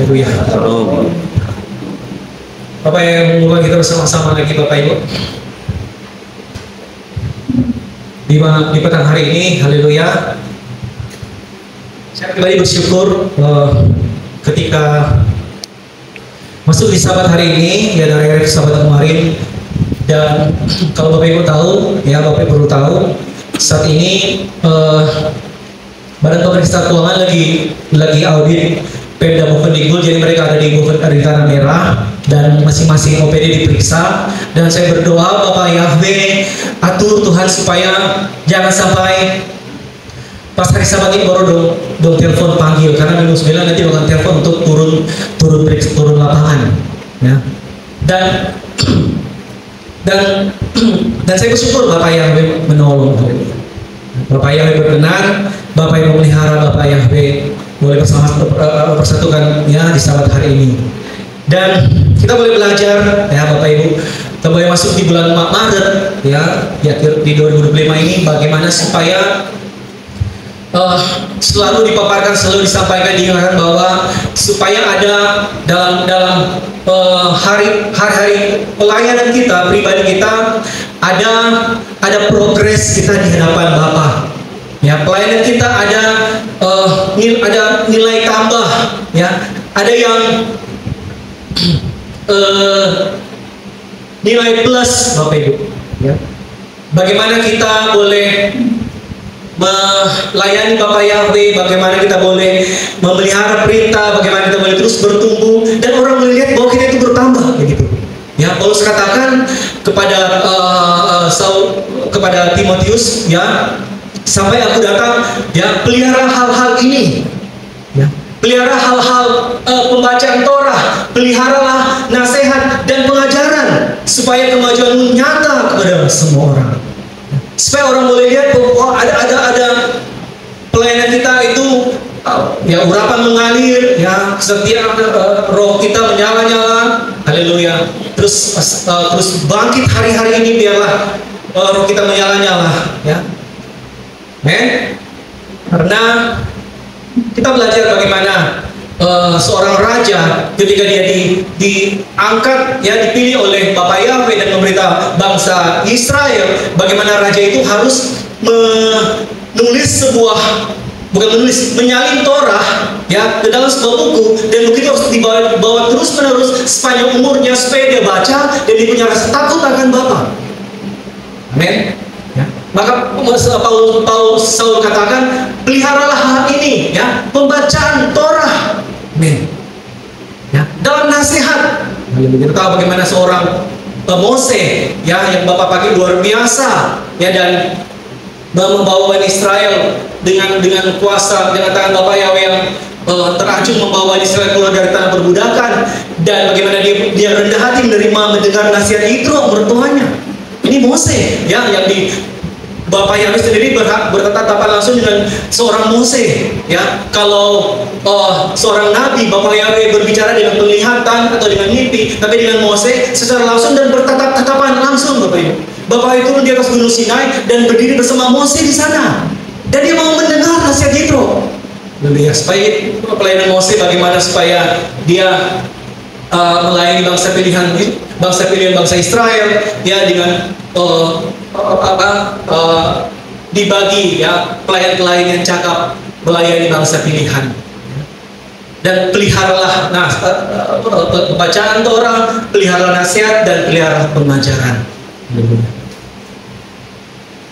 Haleluya. Bapak yang mulai kita bersama-sama lagi Bapak Ibu. Di petang hari ini, haleluya. Saya pribadi bersyukur ketika masuk di Sabat hari ini, ya dari hari Sabat kemarin. Dan kalau Bapak Ibu tahu, ya Bapak Ibu perlu tahu, saat ini Badan Pemeriksa Keuangan lagi audit Pemda Bovendigul, jadi mereka ada di Tanah Merah dan masing-masing OPD diperiksa. Dan saya berdoa Bapak Yahweh, atur Tuhan supaya jangan sampai pas hari Sabat ini baru dong telepon panggil, karena Minggu 9 nanti bakal telepon untuk turun lapangan, ya. Dan saya bersyukur Bapak Yahweh menolong, Bapak Yahweh berkenan, Bapak yang memelihara, Bapak Yahweh boleh persatukan ya di Sabat hari ini. Dan kita boleh belajar ya Bapak Ibu, kita boleh masuk di bulan Maret ya di 2025 ini, bagaimana supaya selalu dipaparkan, selalu disampaikan, diingatkan bahwa supaya ada dalam hari-hari pelayanan kita, pribadi kita, ada progres kita di hadapan Bapa. Ya, pelayanan kita ada nilai tambah, ya. Ada yang nilai plus Bapak Ibu, ya. Bagaimana kita boleh melayani Bapak Yahweh, bagaimana kita boleh memelihara perintah, bagaimana kita boleh terus bertumbuh dan orang melihat bahwa kita itu bertambah, begitu. Ya, Paulus katakan kepada Timotius, ya, sampai aku datang, ya, pelihara hal-hal ini, ya, pelihara hal-hal pembacaan Torah, peliharalah nasihat dan pengajaran supaya kemajuanmu nyata kepada semua orang. Supaya orang boleh lihat bahwa ada pelayanan kita itu ya urapan mengalir, ya, setiap roh kita menyala-nyala, haleluya. Terus bangkit hari-hari ini, biarlah roh kita menyala-nyala, ya. Men, karena kita belajar bagaimana seorang raja ketika dia diangkat, ya, dipilih oleh Bapak Yahweh dan memerintah bangsa Israel, bagaimana raja itu harus menyalin Torah, ya, ke dalam sebuah buku, dan buku itu harus dibawa terus menerus sepanjang umurnya supaya dia baca dan dia punya rasa takut akan Bapa. Amin. Maka Saul katakan, peliharalah hal ini, ya, pembacaan Torah, amin, ya, dalam nasihat. Kita tahu bagaimana seorang Mose, ya, yang Bapak pakai luar biasa, ya, dan membawa Israel dengan kuasa, dengan tangan Bapak Yahweh yang terajung membawa Israel keluar dari tanah perbudakan, dan bagaimana dia rendah hati mendengar nasihat Yitro mertuanya. Ini Mose, ya, yang Bapak Yahweh sendiri bertatapan langsung dengan seorang Mose, ya. Kalau seorang nabi, Bapak Yahweh berbicara dengan penglihatan atau dengan mimpi, tapi dengan Mose secara langsung dan bertatapan langsung, Bapak Ibu. Bapak itu turun di atas gunung Sinai dan berdiri bersama Mose di sana, dan dia mau mendengar nasihat Yitro. Lihat supaya pelayanan Mose bagaimana supaya dia melayani bangsa pilihan bangsa Israel, ya, dengan dibagi, ya, pelayan-pelayan yang cakap melayani bangsa pilihan. Dan peliharalah pembacaan Torah, pelihara nasihat, dan pelihara pengajaran.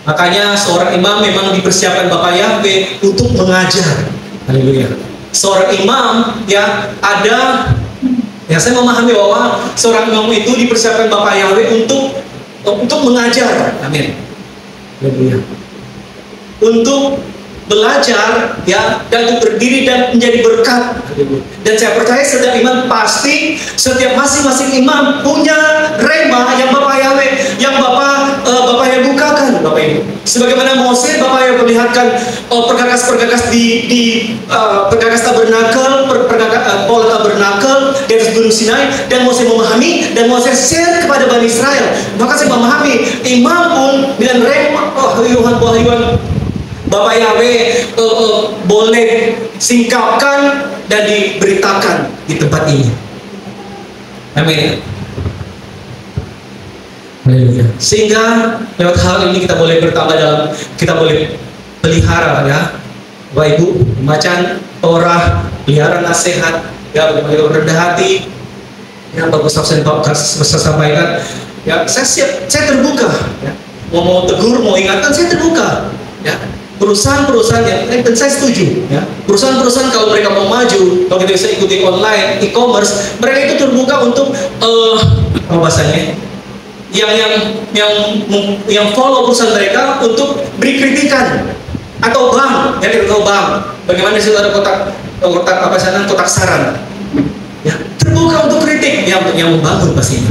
Makanya seorang imam memang dipersiapkan Bapak Yahweh untuk mengajar. Haleluya. Seorang imam, ya, ya, saya memahami bahwa seorang imam itu dipersiapkan Bapak Yahweh untuk mengajar, amin. Haleluya. Untuk belajar, ya, dan untuk berdiri dan menjadi berkat. Dan saya percaya setiap imam pasti, setiap masing-masing imam punya rema yang Bapak Yahweh, yang Bapak Yahweh bukakan, Bapak Ibu. Sebagaimana Mose, Bapak Yahweh perlihatkan perkakas-perkakas di perkakas tabernakel, pola tabernakel di atas gunung Sinai, dan Mose memahami dan Mose share kepada Bani Israel. Maka saya memahami imam pun dengan rema wahyuan Bapak Yahweh boleh singkapkan dan diberitakan di tempat ini. Amin. Sehingga lewat hal ini kita boleh bertambah kita boleh pelihara ya, Bapak Ibu, bacaan Torah, pelihara nasihat, ya, rendah hati, ya, bagus saya sampaikan, ya, saya siap, saya terbuka, ya, mau tegur, mau ingatkan, saya terbuka, ya. Perusahaan-perusahaan yang, dan saya setuju, ya, perusahaan-perusahaan kalau mereka mau maju, kalau kita bisa ikuti online, e-commerce, mereka itu terbuka untuk apa bahasanya, yang follow perusahaan mereka untuk beri kritikan, atau bank, ya, kita tahu bank, bagaimana sih ada kotak apa sana, kotak saran, ya, terbuka untuk kritik, yang membangun pastinya.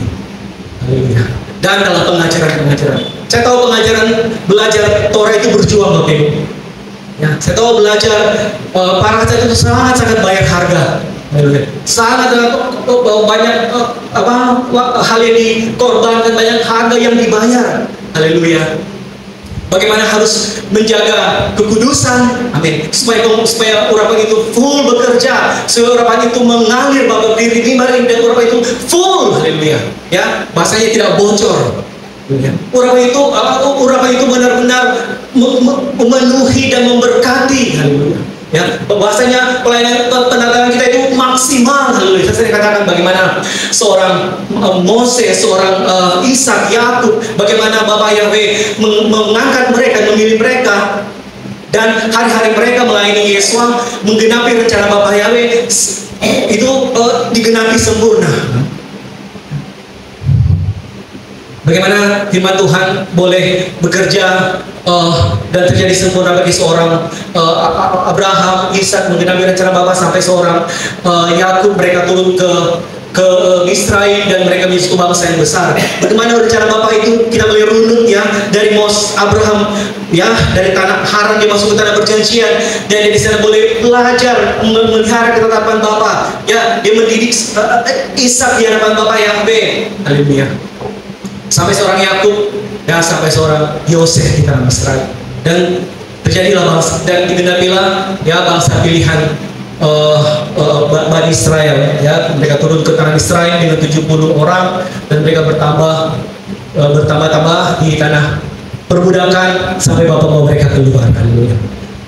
Dan dalam pengajaran, saya tahu belajar Torah itu berjuang, Bapak Ibu. Ya, saya tahu belajar para itu sangat bayar harga. Sangat banyak hal yang dikorbankan, banyak harga yang dibayar. Haleluya. Bagaimana harus menjaga kekudusan, amin, supaya urapan itu full bekerja, supaya urapan itu mengalir babak diri dan urapan itu full, haleluya, ya, bahasanya tidak bocor. Urapan itu benar-benar memenuhi dan memberkati, haleluya. Ya, bahasanya pelayanan penataan kita itu maksimal, haleluya. Saya katakan bagaimana seorang Moses, seorang Ishak, Yakub, bagaimana Bapak Yahweh mengangkat mereka, memilih mereka, dan hari-hari mereka melayani Yesua, menggenapi rencana Bapak Yahweh itu digenapi sempurna. Bagaimana firman Tuhan boleh bekerja dan terjadi sempurna bagi seorang Abraham, Ishak, menggenapi rencana Bapa, sampai seorang Yakub, mereka turun ke Israel dan mereka menjadi suku bangsa yang besar. Bagaimana rencana Bapa itu kita boleh runut, ya, dari Abraham, ya, dari tanah Haran dia masuk ke tanah perjanjian, dan dia di sana boleh belajar memelihara ketetapan Bapa, ya, dia mendidik Ishak di hadapan Bapa Yahweh, haleluya. Sampai seorang Yakub, dan sampai seorang Yosef di tanah Mesra, dan terjadilah bangsa, dan digenapilah, ya, bangsa pilihan Bani Israel, ya, mereka turun ke tanah Israel dengan 70 orang, dan mereka bertambah di tanah perbudakan sampai Bapa mau mereka keluar,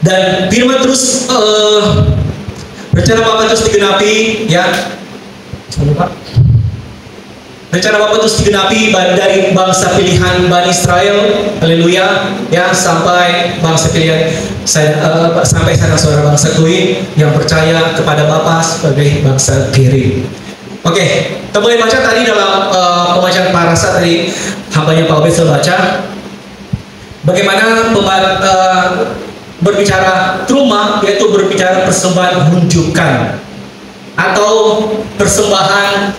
dan firman terus rencana Bapa terus digenapi, ya. Rencana Bapa terus digenapi dari bangsa pilihan Bani Israel, haleluya, ya, sampai bangsa pilihan sampai sana saudara bangsa Kui yang percaya kepada Bapa sebagai bangsa Kiri. Oke, kita boleh baca tadi dalam pembacaan parasa tadi hambanya Pak Obed baca bagaimana berbicara truma, yaitu berbicara persembahan hunjukan atau persembahan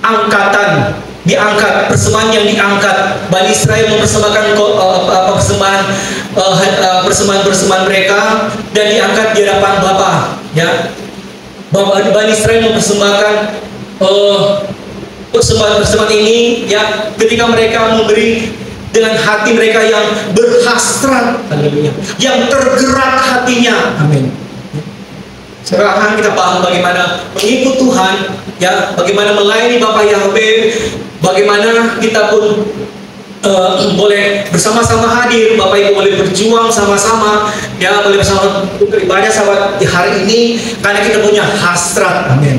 angkatan, diangkat, persembahan yang diangkat. Bani Israel mempersembahkan persembahan mereka dan diangkat di hadapan Bapa, ya. Bani Israel mempersembahkan persembahan ini, ya, ketika mereka memberi dengan hati mereka yang berhasrat, yang tergerak hatinya, amin. Sekarang kita paham bagaimana mengikut Tuhan, ya, bagaimana melayani Bapak Yahweh, bagaimana kita pun boleh bersama-sama hadir, Bapak Ibu boleh berjuang sama-sama, ya, boleh bersama beribadah sama di hari ini karena kita punya hasrat, amin.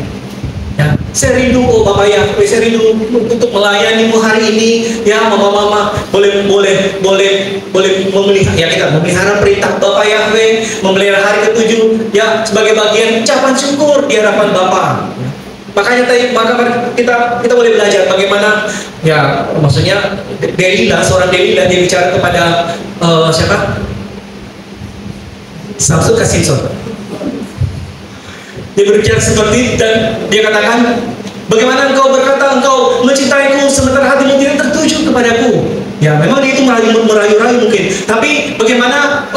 Ya, saya rindu, oh Bapak Yahweh, saya rindu untuk melayanimu hari ini, ya, mama-mama boleh memelihara, ya, kita memelihara perintah Bapak Yahweh, memelihara hari ke-7, ya, sebagai bagian ucapan syukur di hadapan Bapa. Makanya kita boleh belajar bagaimana, ya, maksudnya seorang Delila dia bicara kepada siapa? Samson ke Simpson. Dia berbicara seperti, dan dia katakan, bagaimana engkau berkata engkau mencintaiku sementara hatimu tidak tertuju kepadaku. Ya, memang dia itu merayu-rayu mungkin, tapi bagaimana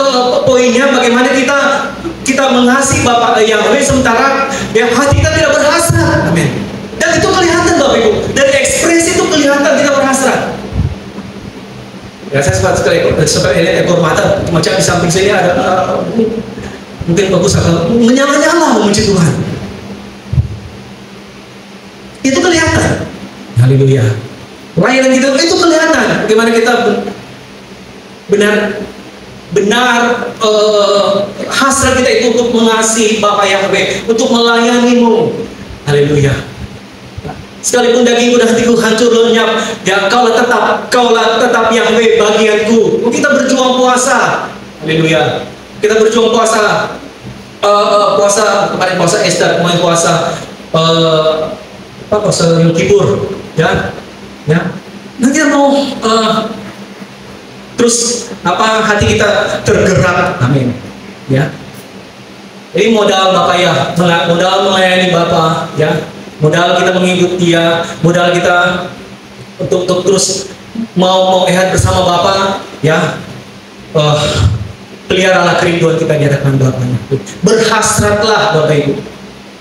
poinnya, bagaimana kita mengasihi Bapak Yahweh sementara, ya, hati kita tidak berhasrat, amin. Dan itu kelihatan Bapak Ibu, dari ekspresi itu kelihatan tidak berhasrat. Ya, saya seperti ekor mata, macam di samping sini ada mungkin bagus menyala-nyala memuji Tuhan. Haleluya. Pelayanan kita itu kelihatan bagaimana kita benar hasrat kita itu untuk mengasihi Bapa Yahweh, untuk melayanimu. Haleluya. Sekalipun dagingku dan hatiku hancur lenyap, ya kaulah tetap Yahweh bagianku. Kita berjuang puasa. Haleluya. Kita berjuang puasa. Kemarin puasa Esther, kemarin puasa puasa Yom Kippur, ya. Nanti kita mau terus hati kita tergerak, amin, ya. Jadi modal Bapak ya, modal melayani Bapak, ya. Modal kita mengikuti Dia, modal kita untuk terus mau lihat bersama Bapa, ya. Peliharalah kerinduan kita di hadapan Bapaknya. Berhasratlah Bapak Ibu,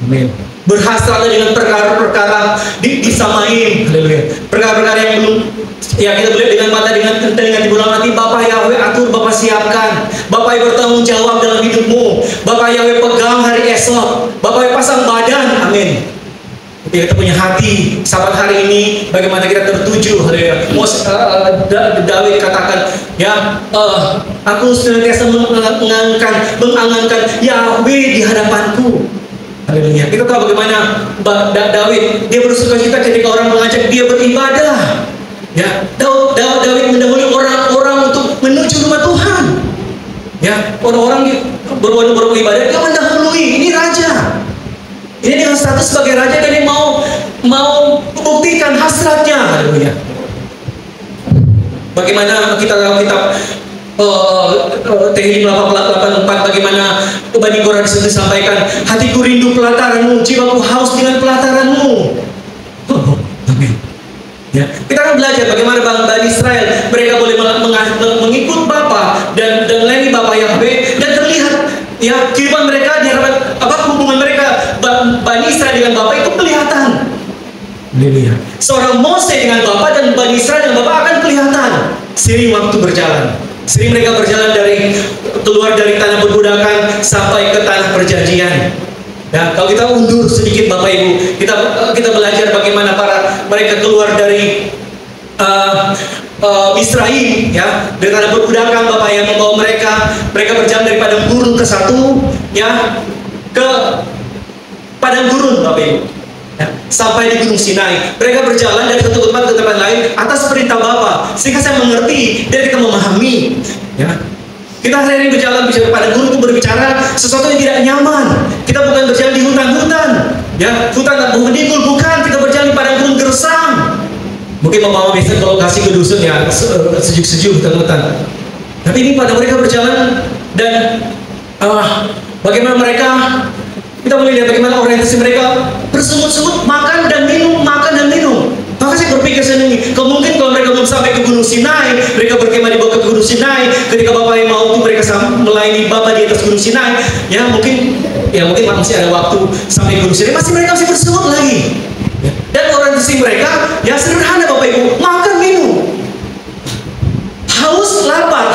amin. Berhasratlah dengan perkara-perkara disamain, haleluya. Perkara-perkara yang belum, ya kita boleh dengan mata dengan di bulan nanti. Bapak Yahweh atur, Bapak siapkan. Bapak yang bertanggung jawab dalam hidupmu. Bapak Yahweh pegang hari esok. Bapak yang pasang badan, amin. Ketika kita punya hati, sahabat hari ini, bagaimana kita tertuju, haleluya. Daud katakan, ya, aku senantiasa mengangankan Yahweh di hadapanku. Haleluya. Kita tahu bagaimana Daud, dia bersukacita ketika orang mengajak dia beribadah. Ya, Daud mendahului orang-orang untuk menuju rumah Tuhan. Ya, orang-orang beribadah, dia mendahului. Ini raja. Ini dengan status sebagai raja, dan dia mau membuktikan hasratnya. Haleluya. Bagaimana kita Tehillim 84, bagaimana Bani Korah disampaikan, hatiku rindu pelataranmu, jiwaku haus dengan pelataranmu. Amin. Ya, kita akan belajar bagaimana Bani Israel mereka boleh mengikut Bapa dan melayani Bapa Yahweh, dan terlihat ya kehidupan mereka di hadapan hubungan mereka Bani Israel dengan Bapa itu kelihatan. Haleluya. Seorang Mose dengan Bapa dan Bani Israel dengan Bapa akan kelihatan seiring waktu berjalan. Sering mereka berjalan keluar dari tanah perbudakan sampai ke tanah perjanjian. Ya, kalau kita undur sedikit Bapak Ibu, kita belajar bagaimana mereka keluar dari Misraim, ya, dari tanah perbudakan. Bapak yang membawa mereka berjalan dari padang gurun ke ke padang gurun, Bapak Ibu. Ya, sampai di Gunung Sinai. Mereka berjalan dari satu tempat ke tempat lain atas perintah Bapa, sehingga saya mengerti dan kita memahami. Ya, kita hari ini berjalan pada gunung itu berbicara sesuatu yang tidak nyaman. Kita bukan berjalan di hutan-hutan, ya, hutan tak berhenti, bukan. Kita berjalan di padang gurun gersang. Mungkin mama biasa kalau kasih ke dusun, ya, sejuk-sejuk hutan-hutan. Tapi ini pada mereka berjalan, dan bagaimana mereka, kita boleh lihat bagaimana orientasi mereka bersemut-semut, makan dan minum. Maka saya berpikir sendiri, kemungkinan kalau mereka belum sampai ke Gunung Sinai, mereka berkemah di bawah ke Gunung Sinai, ketika Bapak yang mau mereka melayani Bapak di atas Gunung Sinai, ya mungkin masih ada waktu sampai Gunung Sinai, mereka masih bersemut lagi. Dan orientasi mereka ya sederhana Bapak Ibu, makan minum, haus lapar.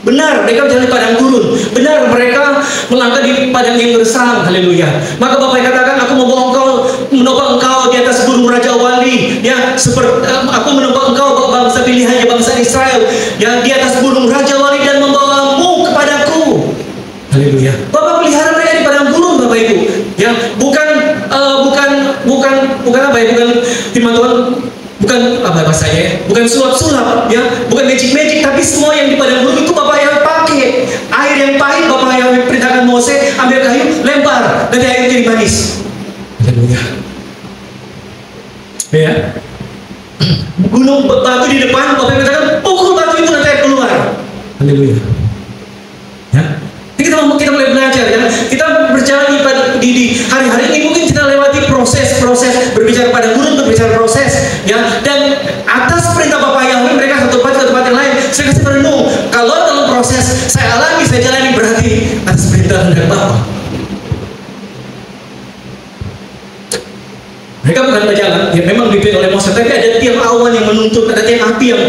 Benar, mereka berjalan di padang gurun. Benar, mereka melangkah di padang yang gersang. Haleluya. Maka Bapak katakan, aku menopang engkau di atas gunung Raja Wali. Ya, aku menopang engkau bangsa pilihannya, bangsa Israel. Ya, di atas gunung Raja Wali dan membawamu kepadaku. Haleluya. Bapak pelihara mereka di padang gurun, Bapak Ibu. Ya, bukan firman Tuhan. Bukan bahasanya ya, bukan sulap-sulap, ya, bukan magic-magic, tapi semua yang di padang gurun itu Bapak yang pakai. Air yang pahit Bapak yang perintahkan Mose, ambil kayu, lempar, nanti air jadi manis. Haleluya. Ya. Gunung batu di depan, Bapak perintahkan pukul batu itu, nanti air keluar. Haleluya. Ya. Kita mulai belajar, ya. Kita berjalan di hari-hari ini, mungkin kita lewati proses berbicara pada gurun, berbicara proses, ya. Dan atas perintah Bapak Yahweh mereka satu tempat ke tempat yang lain. Saya kasih merenung, kalau dalam proses saya alami, saya jalani, berarti atas perintah dari Bapak. Mereka bukan berjalan, ya memang dipimpin oleh Mose, tapi ada tiang awan yang menuntut, ada tiang api yang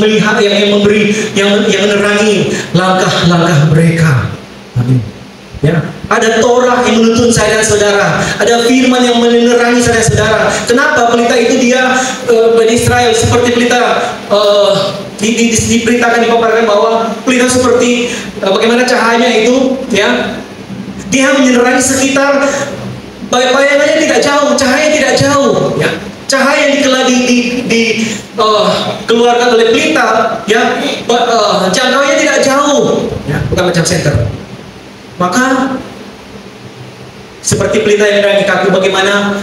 melihat, yang memberi, yang menerangi langkah-langkah mereka. Amin. Ya, ada Torah yang menuntun saya dan saudara, ada firman yang menerangi saya dan saudara. Kenapa pelita itu dia Bani Israel seperti pelita diberitakan, dipaparkan bahwa pelita seperti bagaimana cahayanya itu, ya, dia menerangi sekitar, bayangannya tidak jauh, cahaya tidak jauh, ya. Cahaya yang keluarkan oleh pelita, ya, jangkauannya tidak jauh, ya, bukan macam senter. Maka seperti pelita yang menerangi kaki, bagaimana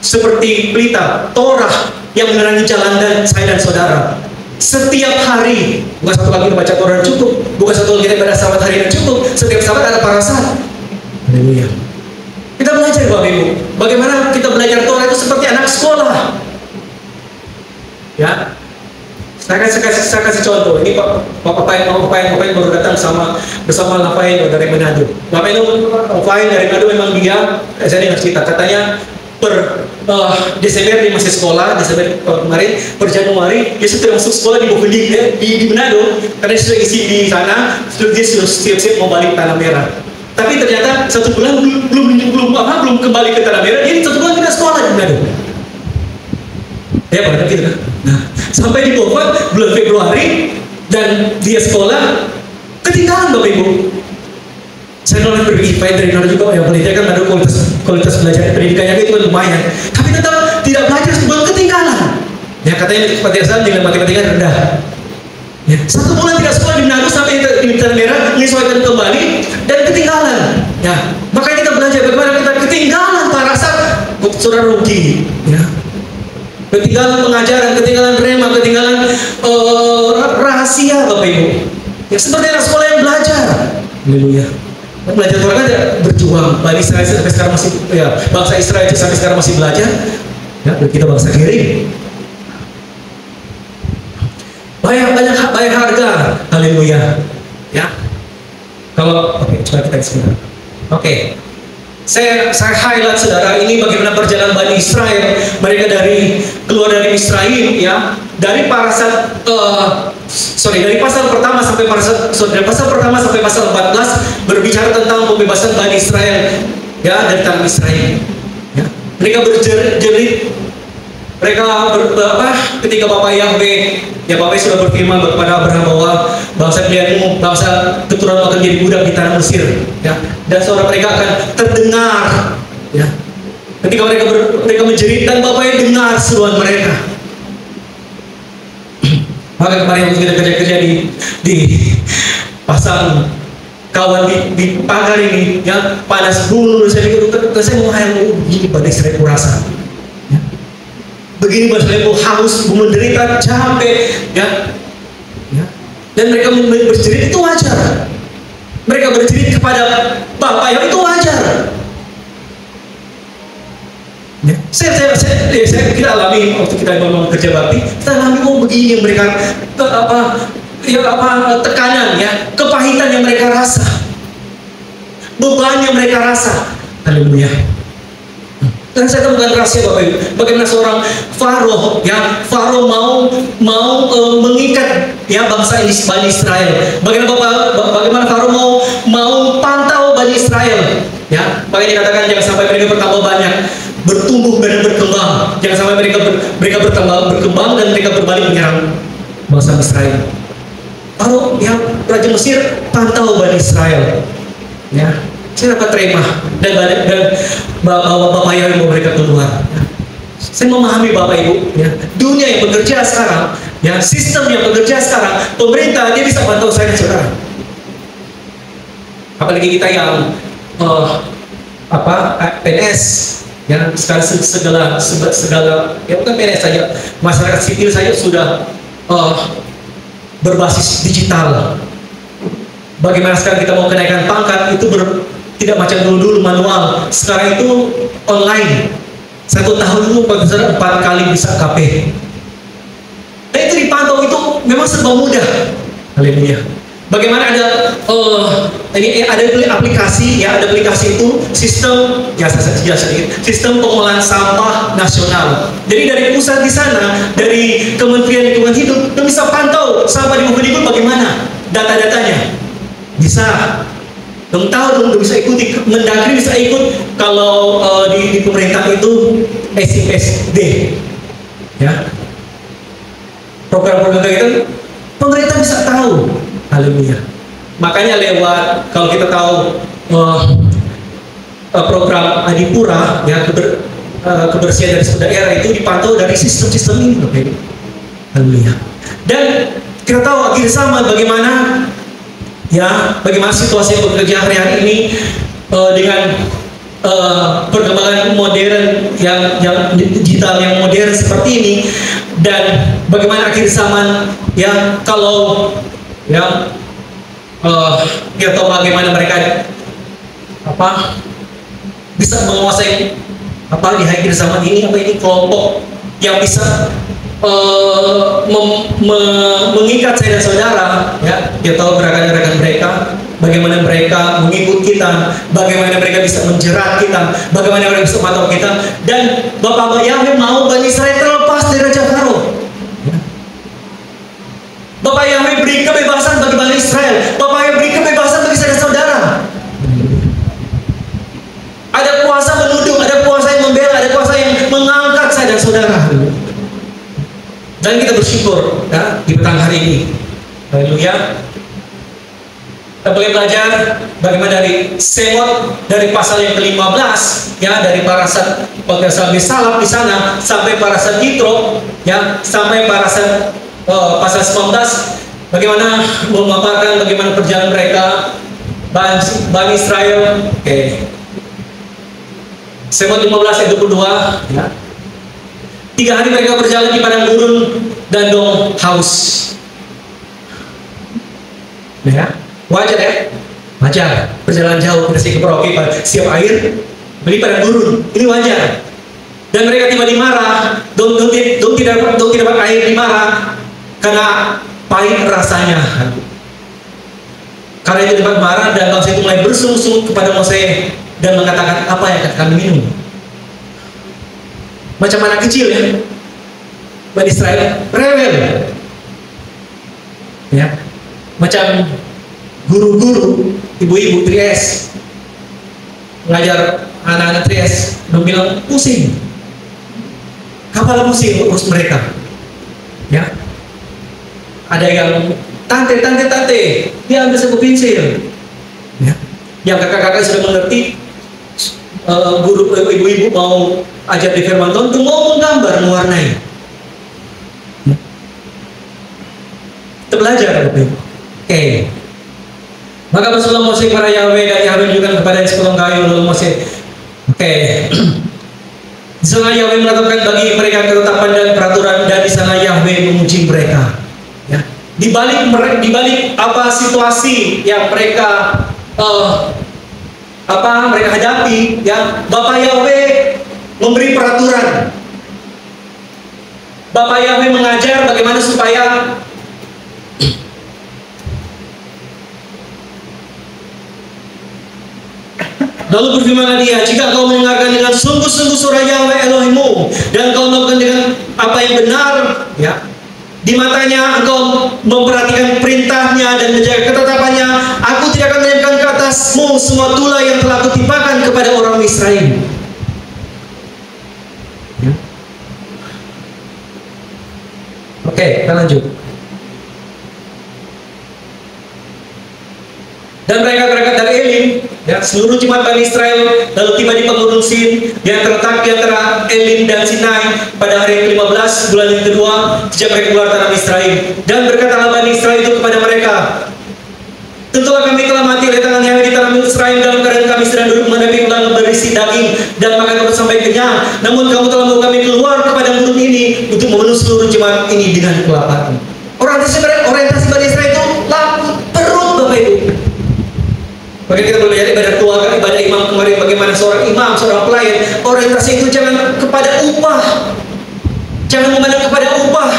seperti pelita Torah yang menerangi jalan dan saya dan saudara. Setiap hari, bukan satu kali kita baca Torah cukup, bukan satu kali kita ibadah sabat hari dan cukup. Setiap sabat ada parasat. Haleluya. Kita belajar Bapak Ibu, bagaimana kita belajar Torah itu seperti anak sekolah. Ya, saya kasih contoh. Ini Pak Papain baru datang bersama Lafain dari Manado. Lafain dari Manado memang dia, saya dengar cerita, katanya per Desember dia masih sekolah, Desember kemarin, per Januari dia sudah masuk sekolah di Bukit di Manado, karena dia sudah isi di sana, dia sudah siap-siap mau balik Tanah Merah. Tapi ternyata 1 bulan belum kembali ke Tanah Merah, dia 1 bulan tidak sekolah di Manado. Ya pada gitu kan. Nah, sampai di Bogor bulan Februari dan dia sekolah ketinggalan Bapak Ibu. Saya nolak berpikir dari nolak juga yang penelitian kan ada kualitas belajar pendidikannya itu lumayan, tapi tetap tidak belajar sebelum ketinggalan. Ya katanya matematika nilai matematika rendah. Ya, 1 bulan tidak sekolah di Manado sampai di Tanah Merah menyesuaikan kembali dan ketinggalan. Ya, makanya kita belajar bagaimana kita ketinggalan parasat, saudara rugi. Ya. Ketinggalan pengajaran, ketinggalan rema, ketinggalan rahasia Bapak Ibu. Ya seperti anak sekolah yang belajar. Haleluya. Belajar Torah kan berjuang. Bani Israel sampai sekarang masih, ya, bangsa Israel sampai sekarang masih belajar. Ya, dan kita bangsa kiri. Bayar harga. Haleluya. Ya. Kalau coba kita sebentar. Saya highlight saudara ini bagaimana perjalanan Bani Israel. Mereka keluar dari Misraim, ya, dari pasal pertama sampai pasal 14 berbicara tentang pembebasan Bani Israel, ya, dari tanah Misraim. Ya. Mereka berjerit, ketika Bapak Yahweh, ya, Bapak sudah berfirman kepada Abraham bahwa bangsa pilihanmu, bangsa keturunan akan jadi budak di tanah Mesir, ya, dan suara mereka akan terdengar, ya. Ketika mereka menjerit dan Bapak dengar seruan mereka. Maka kemarin waktu kita kerja di pasang kawan di pagar ini, ya, panas bulu, saya mau begini pada istri kurasa. Begini bahasa ibu haus, menderita, capek, ya, ya. Dan mereka berjerit itu wajar. Mereka berjerit kepada Bapak yang itu wajar. Ya. Kita alami waktu kita ngomong kerja bakti, kita alami begini mereka tekanan, ya, kepahitan yang mereka rasa, beban yang mereka rasa. Haleluya. Dan saya temukan rahasia Bapak Ibu, bagaimana seorang Faraoh, ya, Faraoh mau mengikat, ya, bangsa Bani Israel. Bagaimana Faraoh mau pantau Bani Israel, ya. Makanya dikatakan jangan sampai mereka bertambah banyak, bertumbuh dan berkembang. Jangan sampai mereka berkembang dan mereka berbalik menyerang bangsa Israel. Faraoh, ya, Raja Mesir pantau Bani Israel, ya. Saya dapat terima dan Bapak yang mau mereka keluar. Saya memahami Bapak Ibu, ya, dunia yang bekerja sekarang, ya, sistem yang bekerja sekarang, pemerintah dia bisa pantau saya dan saudara. Apalagi kita yang PNS, ya, segala ya, bukan PNS saja, masyarakat sipil saja sudah berbasis digital. Bagaimana sekarang kita mau kenaikan pangkat itu tidak macam dulu manual, sekarang itu online. 1 tahun itu 4 kali bisa KP. Dan itu dipantau, itu memang serba mudah. Haleluya. Bagaimana ada aplikasi, ya, ada aplikasi itu sistem, ya, sistem pengolahan sampah nasional. Jadi dari pusat di sana, dari Kementerian Lingkungan Hidup, kita bisa pantau sampah di Bukit bagaimana data-datanya. Bisa. Dong tahu dong, bisa ikuti, Mendagri bisa ikut kalau di pemerintah itu SISD, ya. Program-program kayak gitu, pemerintah bisa tahu. Haleluya. Makanya lewat, kalau kita tahu program Adipura, ya, kebersihan dari sebuah daerah itu dipantau dari sistem-sistem ini, Bapak Ibu. Haleluya. Dan kita tahu akhir sama bagaimana, ya, bagaimana situasi yang bekerja hari-hari ini dengan perkembangan modern yang digital yang modern seperti ini, dan bagaimana akhir zaman, ya, kalau, ya, kita tahu bagaimana mereka bisa menguasai di akhir zaman ini, ini kelompok yang bisa mengikat saya dan saudara, ya. Kita tahu gerakan-gerakan mereka, bagaimana mereka mengikut kita, bagaimana mereka bisa menjerat kita, bagaimana mereka bisa memantau kita. Dan Bapak Yahweh mau Bani Israel terlepas dari Raja Faro. Bapak Yahweh beri kebebasan bagi Bani Israel. Bapak Yahweh beri kebebasan bagi saya dan saudara. Ada kuasa menuduh, ada kuasa yang membela, ada kuasa yang mengangkat saya dan saudara. Dan kita bersyukur, ya, di petang hari ini. Haleluya. Kita boleh belajar bagaimana dari Semot, dari pasal yang ke-15, ya, dari parasat Salmi Salaf di sana sampai parasat Yitro, ya, sampai parasat pasal 19, bagaimana memaparkan bagaimana perjalanan mereka Bani Israel. Oke. Semot 15 ayat 22, ya. 3 hari mereka berjalan di padang gurun dan dong haus. Ya, wajar, ya, wajar. Berjalan jauh ke Merauke, siap air, beli padang gurun, ini wajar. Dan mereka tiba di Marah, dong tidak dapat air di Marah karena pahit rasanya. Karena itu dapat marah, dan bangsa itu mulai bersungut-sungut kepada Mose dan mengatakan, apa yang akan kami minum? Macam anak kecil, ya, Bani Israel rewel, ya, macam guru-guru, ibu-ibu Tries mengajar anak-anak Tries, bilang pusing, kepala pusing urus mereka, ya. Ada yang tante, dia ambil sebuah pensil, ya. Yang kakak-kakak sudah mengerti, guru ibu-ibu mau ajar di firman Tuhan, itu mau menggambar, mewarnai. Kita belajar, oke. Maka berseru Mose kepada Yahweh, dan Yahweh juga kepada sepotong kayu, lalu Mose. Oke. Di sana Yahweh menetapkan bagi mereka ketetapan dan peraturan, dan di sana Yahweh menguji mereka. Ya. Di balik apa situasi yang mereka mereka hadapi, ya, Bapak Yahweh memberi peraturan. Bapak Yahweh mengajar bagaimana supaya lalu berfirmanlah dia, jika kau mendengarkan dengan sungguh-sungguh suara Yahweh Elohimmu, dan kau melakukan dengan apa yang benar, ya, di matanya, engkau memperhatikan perintahnya dan menjaga ketetapannya, aku tidak akan menempelkan ke atasmu semua tulah yang telah kutimpakan kepada orang Israel. Ya. Oke, kita lanjut. Dan mereka berangkat dari Elim, ya, seluruh jemaat Bani Israel, lalu tiba di Pagurun Sin yang terletak di antara Elim dan Sinai pada hari ke-15 bulan yang kedua sejak mereka keluar tanah Israel. Dan berkatalah Bani Israel itu kepada mereka, tentulah kami telah mati oleh tangan Yahweh di tanah Israel dalam keadaan kami sedang duduk menghadapi ulang berisi daging dan makan sampai kenyang. Namun kamu telah membawa kami keluar kepada gurun ini untuk membunuh seluruh jemaat ini dengan kelaparan. Orientasi Bani Israel itu laput perut, Bapak Ibu. Bagaimana kita belajar ibadah keluarga, ibadah imam kemarin, bagaimana seorang imam, seorang pelayan, orientasi itu jangan kepada upah, jangan memandang kepada upah.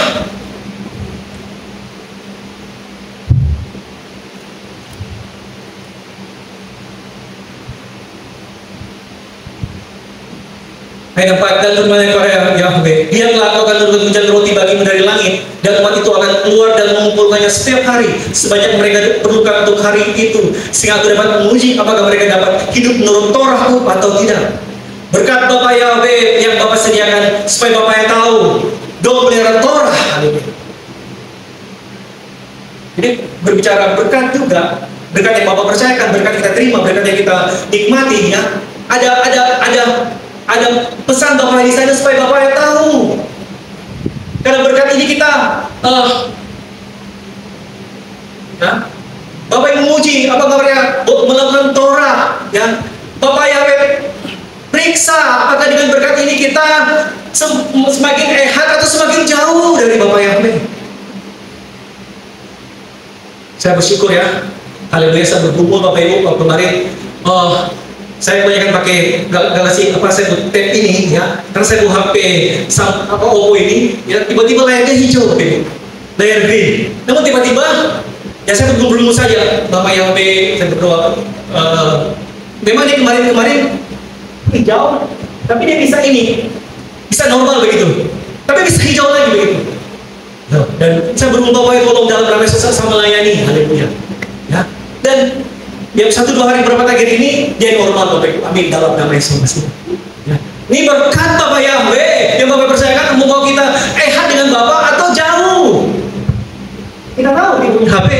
Ayat 4, dan firman kepada Yahweh, dia telah kau akan turunkan hujan roti bagimu dari langit, dan umat umat itu akan keluar dan mengumpulkannya setiap hari sebanyak mereka perlukan untuk hari itu, sehingga aku dapat menguji apakah mereka dapat hidup menurut Torahku atau tidak. Berkat Bapa Yahweh yang Bapa sediakan supaya Bapa yang tahu dong melihara Torah. Haleluya. Jadi berbicara berkat juga, berkat yang Bapak percayakan, berkat yang kita terima, berkat yang kita nikmati, ya. Ada pesan Bapak di sana supaya Bapak yang tahu. Karena berkat ini kita Bapak yang menguji apakah mereka melakukan Torah, ya. Bapak yang periksa apakah dengan berkat ini kita semakin ehat atau semakin jauh dari Bapak Yahweh. Saya bersyukur, ya. Haleluya, saya berkumpul Bapak Ibu kemarin. Saya kebanyakan pakai Galaxy saya tab ini, ya. Karena saya bawa HP Oppo ini, ya, tiba-tiba layarnya hijau, layar green. Namun tiba-tiba ya saya bergumul saja Bapak Yahweh, saya berdoa. Memang dia kemarin hijau, tapi dia bisa normal begitu, tapi bisa hijau lagi begitu. Dan saya bergumul Bapak tolong dalam ramai sama melayani, haleluya, ya. Dan ya 1-2 hari berapa terakhir ini dia normal Bapak Ibu. Amin dalam nama Yesus Kristus. Ya. Ini berkat Bapak Yahweh yang Bapak percayakan mau kita ehat dengan Bapak atau jauh. Kita tahu di punya HP.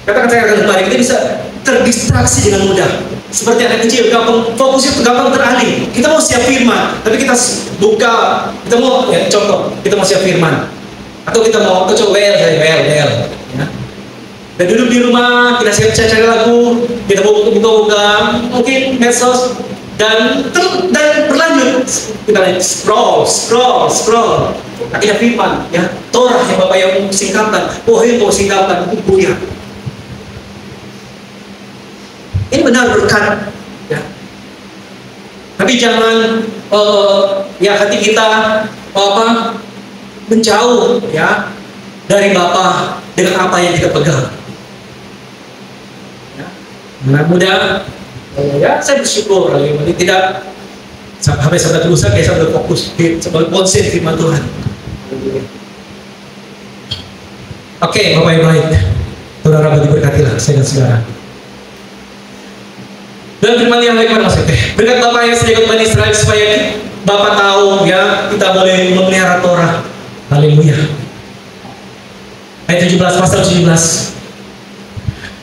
Katakan saya akan kembali, kita bisa terdistraksi dengan mudah. Seperti anak kecil, gampang fokusnya gampang teralih. Kita mau siap firman, tapi kita buka, kita mau ya, contoh, kita mau siap firman, atau kita mau coba WL. Ya. Dan duduk di rumah, kita siap cari lagu, kita buka mungkin medsos, dan berlanjut. Kita scroll. Akhirnya firman, ya, Torah yang Bapak yang singkatan, mau singkatan, ya. Ini benar berkat, ya. Tapi jangan ya hati kita menjauh, ya, dari Bapa dengan apa yang kita pegang. Mudah-mudahan ya saya bersyukur ini tidak sampai sahabat berusaha kayak saya berfokus sebagai konsen firman Tuhan. Oke, Bapak yang baik, saudara diberkatilah saya dan saudara. Dan firman yang baik maksudnya berkat Bapak yang sediakan Bani Israel supaya Bapak tahu, ya, kita boleh memelihara Torah. Haleluya. Ayat 17, pasal 17.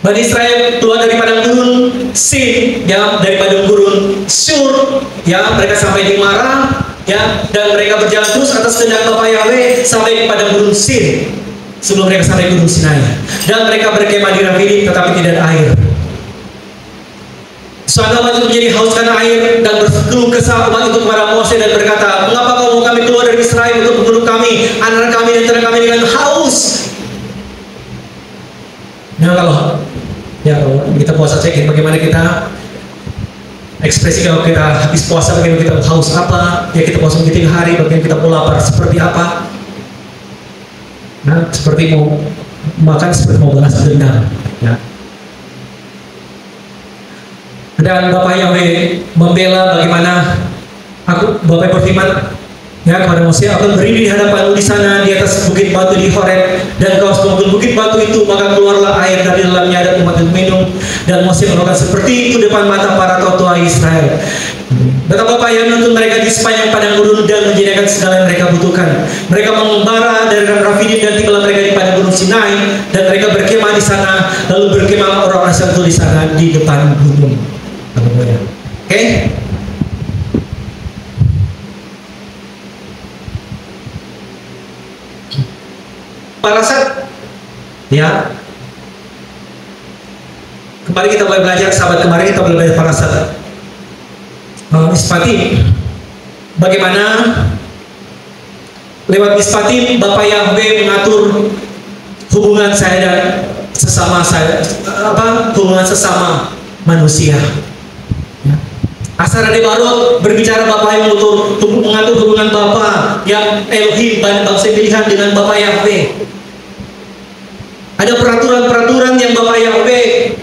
Bani Israel keluar dari padang gurun Sin, ya, dari padang gurun Sur, ya, mereka sampai di Mara, ya, dan mereka berjalan terus atas kehendak Bapa Yahweh sampai ke padang gurun Sin sebelum mereka sampai gunung Sinai. Dan mereka berkemah di Rafidim tetapi tidak ada air. Suatu umat itu menjadi haus karena air dan berkeluh kesah umat itu kepada Mose dan berkata, mengapa kamu kami keluar dari Israel untuk membunuh kami, anak kami dan ternak kami dengan haus? Nah, kalau kita puasa cekin bagaimana kita ekspresi kalau kita habis puasa, bagaimana kita haus apa, ya kita puasa 3 hari, bagaimana kita mau lapar seperti apa. Nah, seperti mau makan, seperti mau balas dendam, ya. Dan Bapak Yahweh membela bagaimana Bapak berfirman, ya, kepada Mose, akan berdiri di hadapanmu di sana di atas bukit batu di Horeb, dan kau memukul bukit batu itu, maka keluarlah air dari dalamnya dan umat itu minum. Dan Mose melakukan seperti itu depan mata para tua Israel. Dan Bapak yang menuntun mereka di sepanjang padang gurun dan menyediakan segala yang mereka butuhkan. Mereka mengembara dari Rafidim dan tibalah mereka di padang gurun Sinai, dan mereka berkemah di sana. Lalu berkemah orang asal itu di sana di depan gunung. Oke? Parasat, ya. Kemarin kita mulai belajar, sahabat, kemarin kita mulai belajar parasat. Mispatim, bagaimana lewat mispatim Bapak Yahweh mengatur hubungan saya dan hubungan sesama manusia. Asar Debarot berbicara Bapak yang mengatur hubungan Bapak yang Elohim, bangsa pilihan dengan Bapak Yahweh. Ada peraturan-peraturan yang Bapak Yahweh,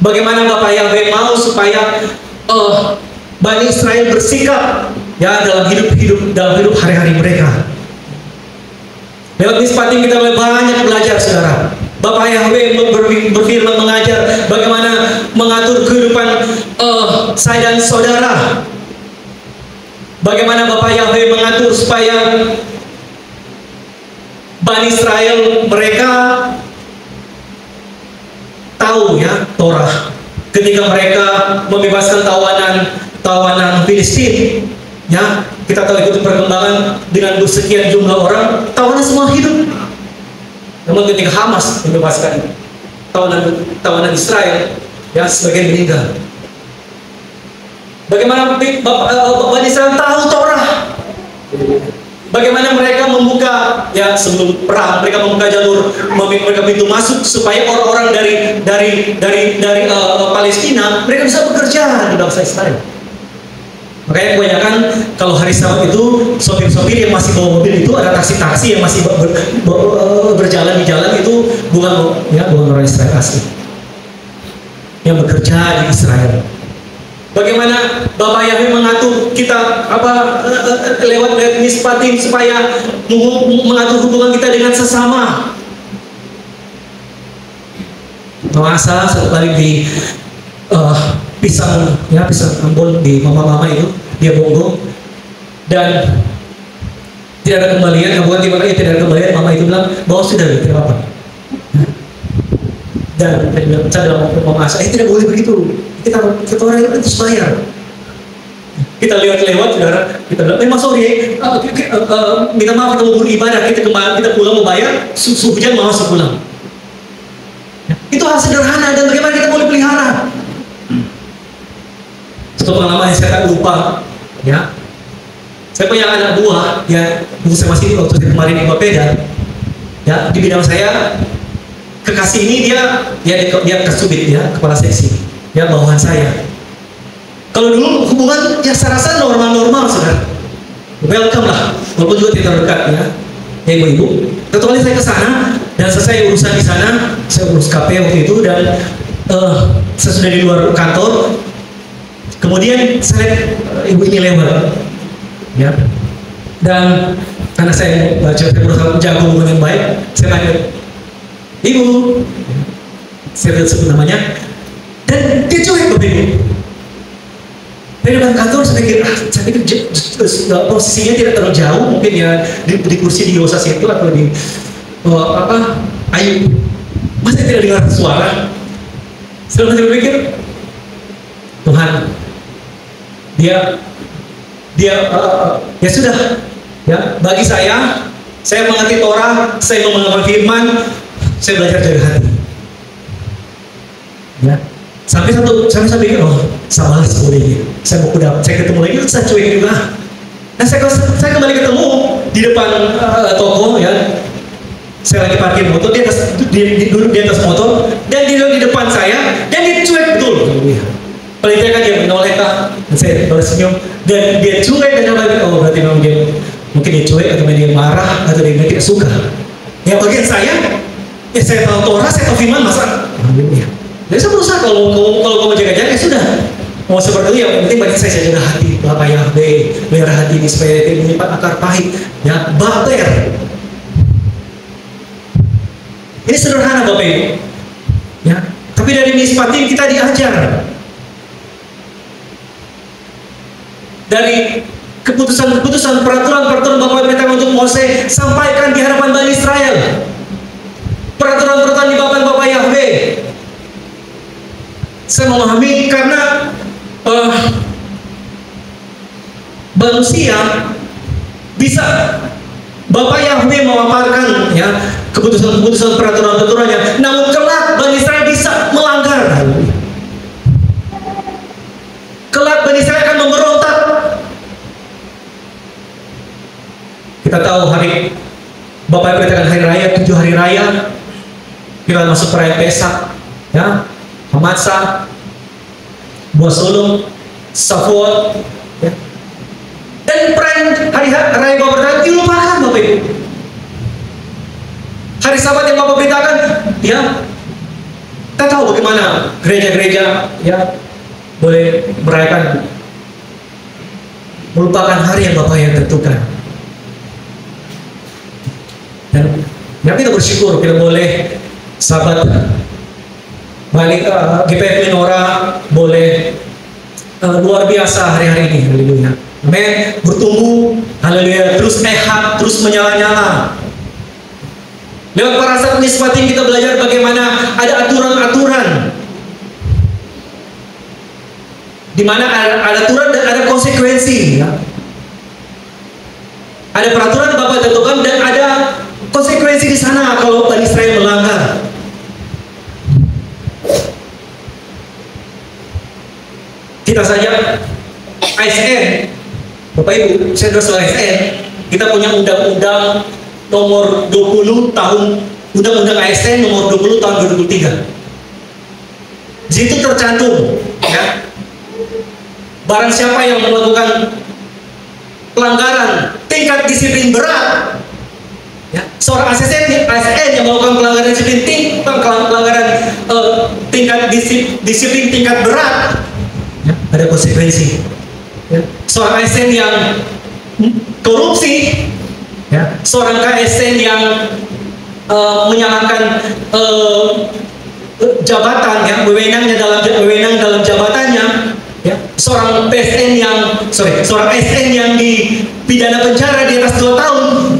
bagaimana Bapak Yahweh mau supaya Bani Israel bersikap, ya, dalam hidup hari-hari mereka. Lewat Mispatim kita banyak belajar, saudara. Bapak Yahweh berfirman mengajar bagaimana mengatur kehidupan saya dan saudara. Bagaimana Bapak Yahweh mengatur supaya Bani Israel mereka tahu ya Torah. Ketika mereka membebaskan tawanan Filistin, ya kita tahu itu perkembangan dengan sekian jumlah orang, tawanan semua hidup. Namun ketika Hamas membebaskan tawanan Israel, ya sebagian meninggal. Bagaimana Bani Israel tahu Torah? Bagaimana mereka membuka, ya sebelum perang mereka membuka jalur, mereka pintu masuk supaya orang-orang dari Palestina mereka bisa bekerja di bangsa Israel. Makanya kebanyakan kalau hari Sabat itu sopir-sopir yang masih bawa mobil itu ada taksi-taksi yang masih berjalan di jalan itu bukan orang Israel asli yang bekerja di Israel. Bagaimana Bapak Yahweh mengatur kita lewat Mispatim supaya mengatur hubungan kita dengan sesama. Noasa satu kali di pisang Ambon di mama itu dia bonggong dan tidak ada kembalian. Yang bukan tidak ada kembalian, mama itu bilang bahwa sudah tidak apa-apa. Dan saya dalam memasak, tidak boleh begitu. Kita orang itu harus bayar. Kita lewat, saudara. Kita bilang, Mas sorry, minta maaf kita mau beribadah, kita pulang mau bayar, hujan mau masuk pulang. Itu hal sederhana dan bagaimana kita boleh pelihara. Satu pengalaman yang saya tak lupa, ya. Saya punya anak buah, ya. Saya masih waktu kemarin di Bapeda, ya. Di bidang saya, kekasih ini dia kasubit, ya, kepala seksi. Ya bawahan saya. Kalau dulu hubungan ya saya rasa normal-normal, saudara. Welcome lah, walaupun juga tidak dekat ya ibu-ibu. Satu kali saya ke sana dan selesai urusan di sana, saya urus KP waktu itu dan saya sudah di luar kantor. Kemudian saya ibu ini lewat, ya. Dan karena saya berusaha menjaga hubungan yang baik, saya tanya, Ibu, saya sebut namanya. Dan dia cuek begitu. Dari depan kantor saya pikir posisinya tidak terlalu jauh, mungkin ya di kursi di Yosa situ atau di Ayu. Masa tidak dengar suara? Setelah saya berpikir, Tuhan, dia ya sudah, ya bagi saya mengerti Torah, saya mengamalkan firman, saya belajar jaga hati. Ya. Sampai pikir, sama sebenarnya. Saya mau saya ketemu lagi, saya cuek juga. Nah, saya kembali ketemu di depan toko, ya. Saya lagi parkir motor, dia duduk di atas motor, dan dia duduk di depan saya, dan dia cuek betul. Paling tidak kan dia menoleh dan saya balas senyum, dan dia cuek dan dia berarti memang dia mungkin dia cuek atau dia marah atau dia tidak suka. Ya bagian saya, ya saya tahu Torah, saya tahu firman, masa? Jadi saya berusaha kalau kamu jaga-jaga ya sudah. Mau seperti itu ya penting bagi saya jaga hati. Bapak Yahweh, melihara hati ini supaya tidak menyimpan akar pahit. Ya, baper. Ini sederhana Bapak Ibu. Ya, tapi dari Mispatim kita diajar. Dari keputusan-keputusan, peraturan-peraturan Bapak Ibu untuk Mose sampaikan di hadapan Bani Israel. Peraturan-peraturan di Bapak Yahweh. Saya memahami karena manusia bisa Bapak Yahweh memaparkan ya keputusan-keputusan peraturan-peraturannya, namun kelak Bani Israel bisa melanggar. Kelak Bani Israel akan memberontak. Kita tahu hari Bapak berkatakan hari raya, 7 hari raya, kita masuk perayaan Pesak, ya. Hamatsa, Buah Sulung, Safuat, ya. Dan perayaan hari raya Bapak berkatakan dilupakan Bapak Ibu. Hari Sabat yang Bapak beritakan, ya, kita tahu bagaimana gereja-gereja ya boleh merayakan, melupakan hari yang Bapak yang tentukan. Dan Ya, kita bersyukur kita boleh sahabat balik GPF Menora boleh luar biasa hari-hari ini. Haleluya. Amin. Bertumbuh, haleluya, terus sehat, terus menyala-nyala. Lewat parasat Mispatim kita belajar bagaimana ada aturan-aturan, di mana ada aturan dan ada konsekuensi. Ya. Ada peraturan Bapak tentukan dan ada konsekuensi di sana kalau Bani Israel melanggar. Kita saja ASN, Bapak Ibu, saya sudah ASN, kita punya undang-undang nomor 20 tahun, undang-undang ASN nomor 20 tahun 2003. Di situ tercantum, ya, barang siapa yang melakukan pelanggaran tingkat disiplin berat, ya, seorang ASN yang melakukan pelanggaran disiplin tingkat disiplin tingkat berat, ya, ada konsekuensi. Ya. Seorang ASN yang korupsi, ya, seorang KSN yang menyalahkan jabatan, ya, wewenang dalam jabatannya, ya, seorang ASN yang dipidana penjara di atas 2 tahun,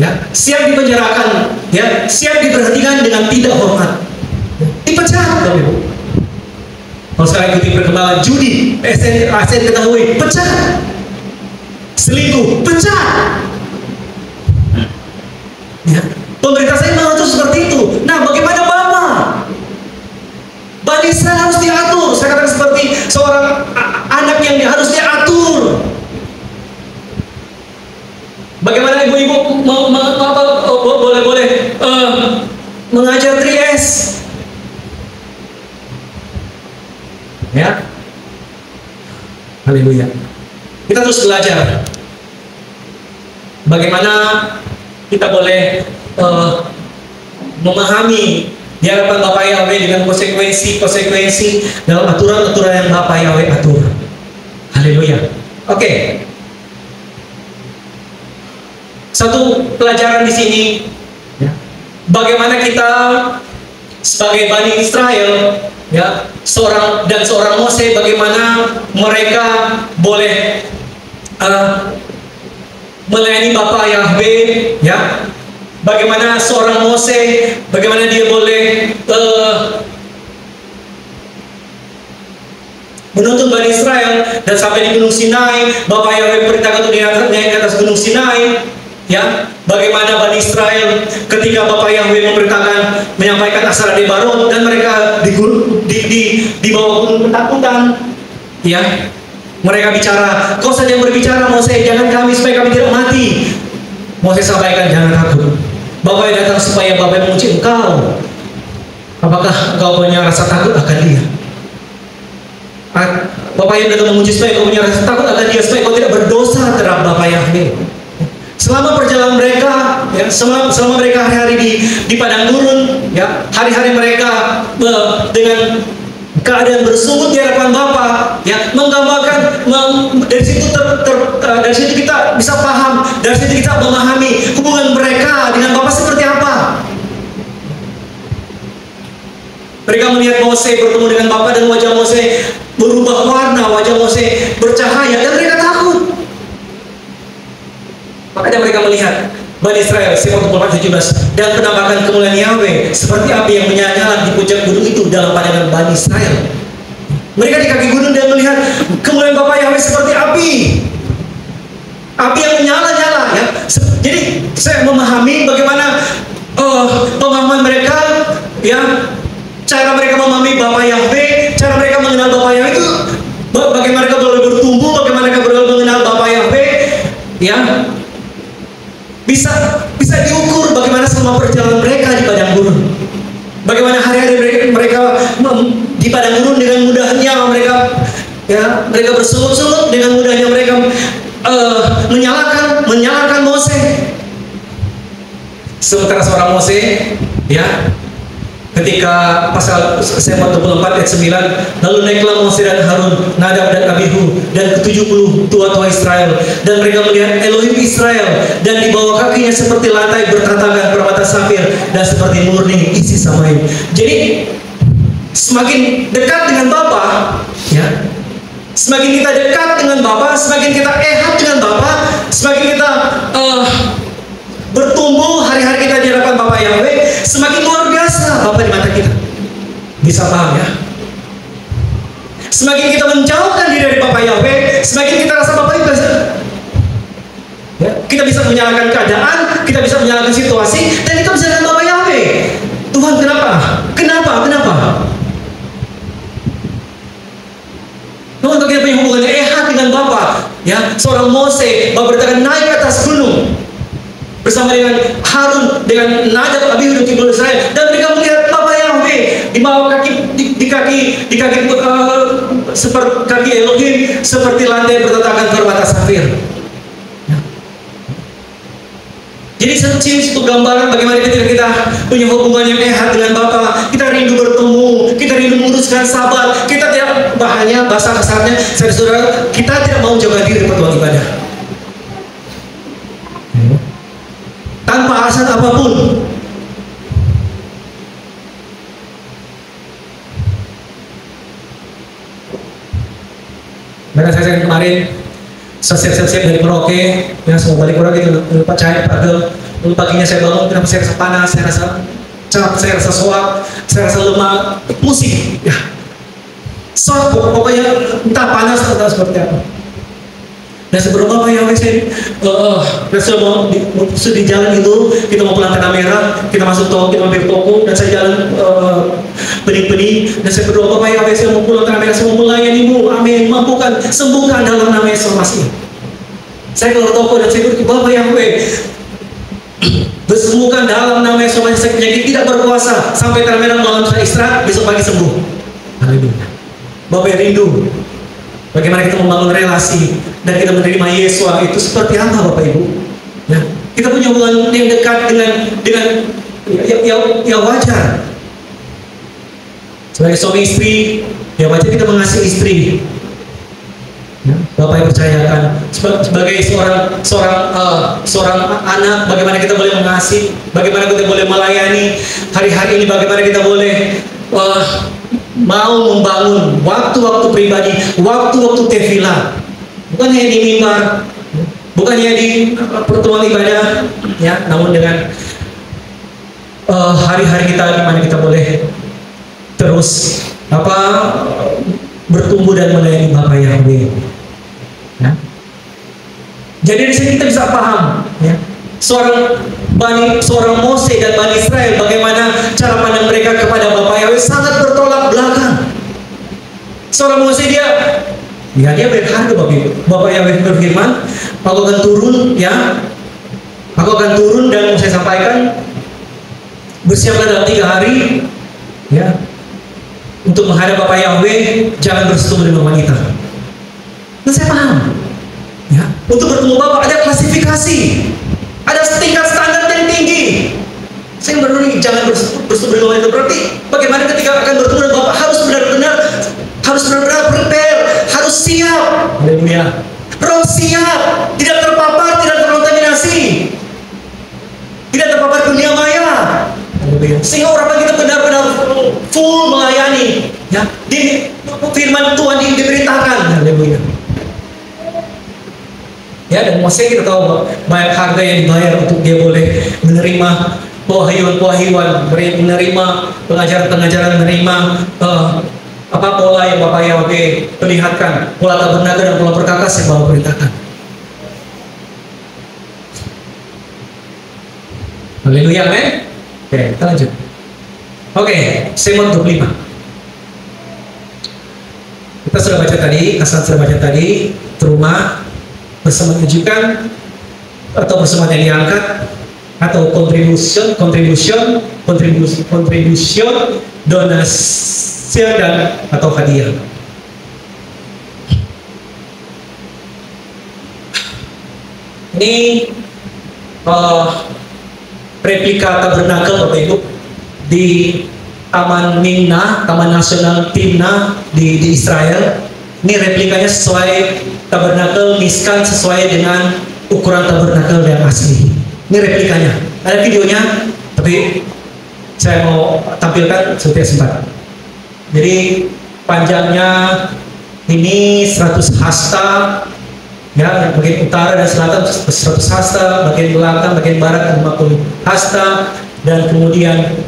ya, siap dipenjarakan, ya, siap diberhentikan dengan tidak hormat, ya, dipecat, Bapak. Kalau sekarang ikuti perkembangan judi, ASN ketahui, pecat. Selingkuh, pecat. Ya. Pemerintah saya mengatur seperti itu. Nah, bagaimana Bapak? Bani Israel harus diatur. Saya katakan seperti seorang anak yang harus diatur. Bagaimana ibu-ibu boleh mengajar 3S? Ya, haleluya. Kita terus belajar bagaimana kita boleh memahami di hadapan Bapak Yahweh dengan konsekuensi dalam aturan-aturan yang Bapak Yahweh atur. Haleluya. Oke. Satu pelajaran di sini, ya, bagaimana kita sebagai Bani Israel, ya, seorang Mose, bagaimana mereka boleh melayani Bapak Yahweh, ya, bagaimana seorang Mose, bagaimana dia boleh menuntun Bani Israel dan sampai di Gunung Sinai. Bapak Yahweh perintahkan untuk naik ke atas Gunung Sinai, ya, bagaimana Bani Israel ketika Bapak Yahweh memerintahkan menyampaikan Asara Debarot dan mereka di bawah gunung ketakutan, ya, mereka bicara, kau saja yang berbicara Mose, jangan kami supaya kami tidak mati. Mose sampaikan, jangan takut, Bapak yang datang supaya Bapak yang menguji engkau. Apakah engkau punya rasa takut akan dia? Bapak yang datang menguji supaya kau punya rasa takut akan dia, supaya kau tidak berdosa terhadap Bapak Yahweh. Selama perjalanan mereka, ya, selama mereka hari-hari di padang gurun, ya, hari-hari mereka dengan keadaan bersungut di hadapan Bapa, ya, menggambarkan dari situ kita bisa paham, dari situ kita memahami hubungan mereka dengan Bapa seperti apa. Mereka melihat Mose bertemu dengan Bapa dan wajah Mose berubah warna, wajah Mose bercahaya dan mereka takut. Makanya mereka melihat Bani Israel, Sifat 17, dan penampakan kemuliaan Yahweh seperti api yang menyala di puncak gunung itu dalam pandangan Bani Israel. Mereka di kaki gunung dan melihat kemuliaan Bapa Yahweh seperti api yang menyala-nyala, ya. Jadi saya memahami bagaimana pemahaman mereka, ya, cara mereka memahami Bapa Yahweh, cara mereka mengenal Bapa Yahweh itu bagaimana mereka boleh bertumbuh, bagaimana mereka boleh mengenal Bapa Yahweh, ya. Bisa diukur bagaimana selama perjalanan mereka di padang gurun. Bagaimana hari-hari mereka di padang gurun dengan mudahnya mereka bersungut-sungut, dengan mudahnya mereka menyalahkan Mose. Sementara seorang Mose, ya, Ketika pasal Semot 24 ayat 9, lalu naiklah Mose dan Harun, Nadab dan Abihu, dan ke-70 tua-tua Israel, dan mereka melihat Elohim Israel, dan di bawah kakinya seperti lantai bertatakan permata safir, dan seperti murni isi samaim. Jadi semakin dekat dengan Bapa, ya, semakin kita dekat dengan Bapa, semakin kita ehad dengan Bapa, semakin kita bertumbuh hari-hari kita di hadapan Bapa Yahweh, semakin luar biasa Bapa di mata kita. Bisa paham ya? Semakin kita menjauhkan diri dari Bapa Yahweh, semakin kita rasa Bapa itu ya, kita bisa menyalahkan keadaan, kita bisa menyalahkan situasi, dan kita bisa dengan Bapa Yahweh. Tuhan, kenapa? Tuhan, untuk kita punya hubungan ehad dengan Bapa, ya, seorang Mose, Bapa berkata naik ke atas gunung bersama dengan Harun, dengan Nadab, Abihu dan Kibul Israel, dan mereka melihat Bapa Yahweh di bawah kaki, di kaki seperti kaki Elohim, seperti lantai bertatakan permata safir. Ya. Jadi satu gambaran bagaimana ketika kita punya hubungan yang ehad dengan Bapa, kita rindu bertemu, kita rindu menguruskan Sabat, kita tidak bahasa kasarnya, saudara-saudara, kita tidak mau jaga diri pertemuan ibadah. Tanpa alasan apapun. Mereka saya kemarin siap-siap dari Merauke, yang semua balik Merauke itu lupa cair, lalu paginya saya bangun, kenapa saya rasa panas, saya rasa capek, saya rasa soak, saya rasa lemah, pusing, ya. Soak, pokoknya entah panas atau seperti apa. Dan sebelum Bapa Yahweh saya di jalan itu, kita mau pulang ke Namera, kita masuk toko, kita mampir toko, dan saya jalan bening-bening, dan saya berdoa, Bapa Yahweh, saya mau pulang ke Namera, saya mau melayani-Mu, amin, mampukan, sembuhkan dalam nama Yesus Masih. Saya keluar toko dan saya berdoa, Bapa Yahweh, bersembuhkan dalam nama Yesus Masih, saya penyakit tidak berkuasa, sampai ke Namera malam saya istirahat, besok pagi sembuh. Haleluya. Bapak rindu bagaimana kita membangun relasi dan kita menerima Yesus itu seperti apa Bapak Ibu? Ya, kita punya hubungan yang dekat dengan ya wajar. Sebagai suami istri, ya wajar kita mengasihi istri. Ya, Bapak yang percayakan sebagai seorang anak, bagaimana kita boleh mengasihi, bagaimana kita boleh melayani hari-hari ini, bagaimana kita boleh mau membangun waktu-waktu pribadi, waktu-waktu tefilah, bukan hanya di mimbar, bukan hanya di pertemuan ibadah, ya, namun dengan hari-hari kita di mana kita boleh terus bertumbuh dan melayani Bapa Yahweh. Ya. Jadi di sini kita bisa paham, ya, seorang Mose dan Bani Israel, bagaimana cara pandang mereka kepada Bapa Yahweh sangat bertolak belakang. Seorang Mose dia berharga Bapa Yahweh berfirman, aku akan turun, ya, aku akan turun dan saya sampaikan, bersiaplah dalam 3 hari, ya, untuk menghadap Bapa Yahweh, jangan bersetubuh dengan wanita. Nah, saya paham, ya, untuk bertemu Bapa ada klasifikasi, ada tingkat standar yang tinggi. Saya berdoa jangan bersetubuh dengan wanita, berarti bagaimana ketika akan bertemu dengan Bapa harus benar-benar prepare, harus siap. Haleluya. Roh siap, tidak terpapar, tidak terkontaminasi, tidak terpapar dunia maya. Haleluya. Sehingga orang kita benar-benar full melayani, ya, di firman Tuhan diberitakan. Haleluya. Ya, dan Mose kita tahu banyak harga yang dibayar untuk dia boleh menerima pewahyuan, menerima pengajaran-pengajaran, menerima pola yang Bapak Yahweh perlihatkan, pola tabernakel dan pola perkakas yang Bapak perintahkan. Haleluya, amin. Oke, kita lanjut. Oke, Semot 25. Kita sudah baca tadi, Hasan sudah baca tadi, terumah bersama tujukan atau bersama yang diangkat atau contribution, donasi dan atau hadiah. Ini replika tabernakel Bapak Ibu di Taman Nimna, Taman Nasional Timna di Israel. Ini replikanya sesuai tabernakel Mishkan, sesuai dengan ukuran tabernakel yang asli. Ini replikanya. Ada videonya, tapi saya mau tampilkan seperti sempat. Jadi panjangnya ini 100 hasta, ya, bagian utara dan selatan 100 hasta, bagian selatan, bagian barat 50 hasta, dan kemudian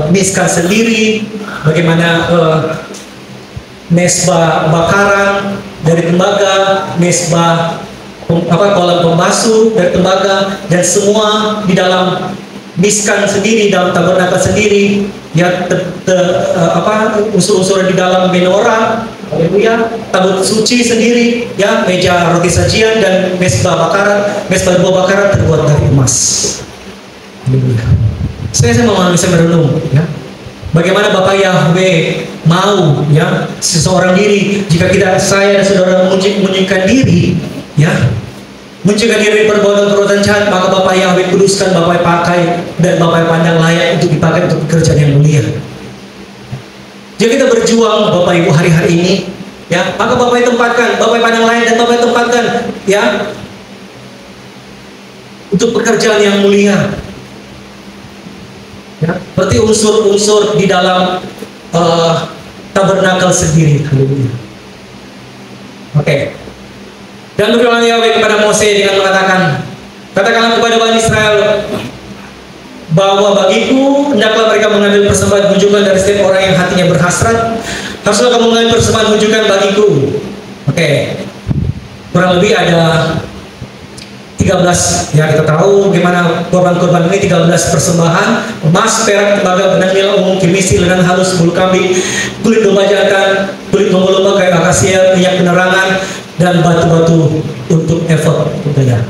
Mishkan sendiri, bagaimana mesbah bakaran dari tembaga, mesbah kolam pembasuh dari tembaga, dan semua di dalam Mishkan sendiri, dalam tabernakel sendiri, ya, unsur-unsur di dalam menorah, haleluya, tabut suci sendiri, ya, meja roti sajian dan mesbah bakaran, mesbah buah bakaran terbuat dari emas. Haleluya. Saya memahami, saya merenung, ya, bagaimana Bapak Yahweh mau, ya, seseorang diri, jika saya dan saudara menunjukkan diri, ya, mencegah diri perbuatan-perbuatan jahat, maka Bapak Yahweh kuduskan, Bapak pakai, dan Bapak pandang layak untuk dipakai untuk pekerjaan yang mulia. Jika kita berjuang, Bapak Ibu, hari-hari ini, ya, maka Bapak tempatkan, Bapak pandang layak, dan Bapak tempatkan, ya, untuk pekerjaan yang mulia. Ya, seperti unsur-unsur di dalam tabernakel sendiri. Oke. Dan berfirman Yahweh kepada Mose dengan mengatakan, katakanlah kepada Bani Israel bahwa bagiku hendaklah mereka mengambil persembahan kunjungan dari setiap orang yang hatinya berhasrat. Haruslah kamu mengambil persembahan kunjungan bagiku. Oke. Kurang lebih ada 13, ya, kita tahu bagaimana korban-korban ini, 13 persembahan: emas, perak, tembaga, benang nila umum, kimisi, lenan halus, bulu kambing, kulit domba jantan, kulit domba-domba, kayu akasia, minyak penerangan, dan batu-batu untuk efod budaya.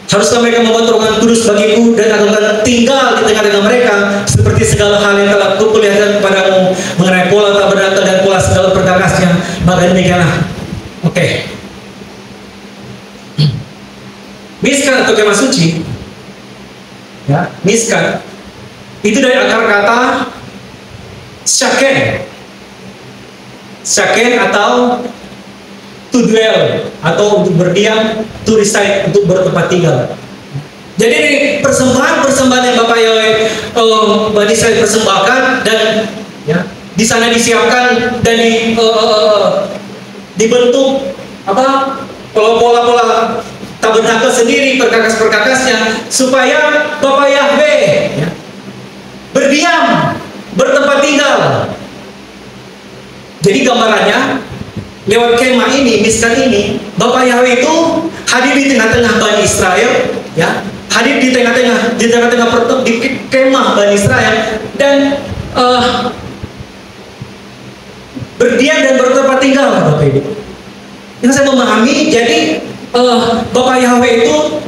Haruskah mereka membuat ruangan kudus bagiku, dan aku akan tinggal di tengah-tengah mereka, seperti segala hal yang telah kuperlihatkan kepadamu mengenai pola tabernakel dan pola segala perkakasnya. Maka demikianlah. Oke. Mishkan atau kemah suci, ya, Mishkan itu dari akar kata shaken, shaken atau to dwell, atau untuk berdiam, to reside, untuk bertempat tinggal. Jadi persembahan-persembahan yang Bapak Yahweh Bani Israel persembahkan, dan, ya, di sana disiapkan dan dibentuk pola-pola tabernakel sendiri, perkakas-perkakasnya, supaya Bapak Yahweh, ya, berdiam, bertempat tinggal. Jadi gambarannya lewat kemah ini, Mishkan ini, Bapak Yahweh itu hadir di tengah-tengah Bani Israel, ya, hadir di tengah-tengah di kemah Bani Israel, dan berdiam dan bertempat tinggal, Bapak Ibu. Yang saya memahami, jadi Bapak Yahweh itu,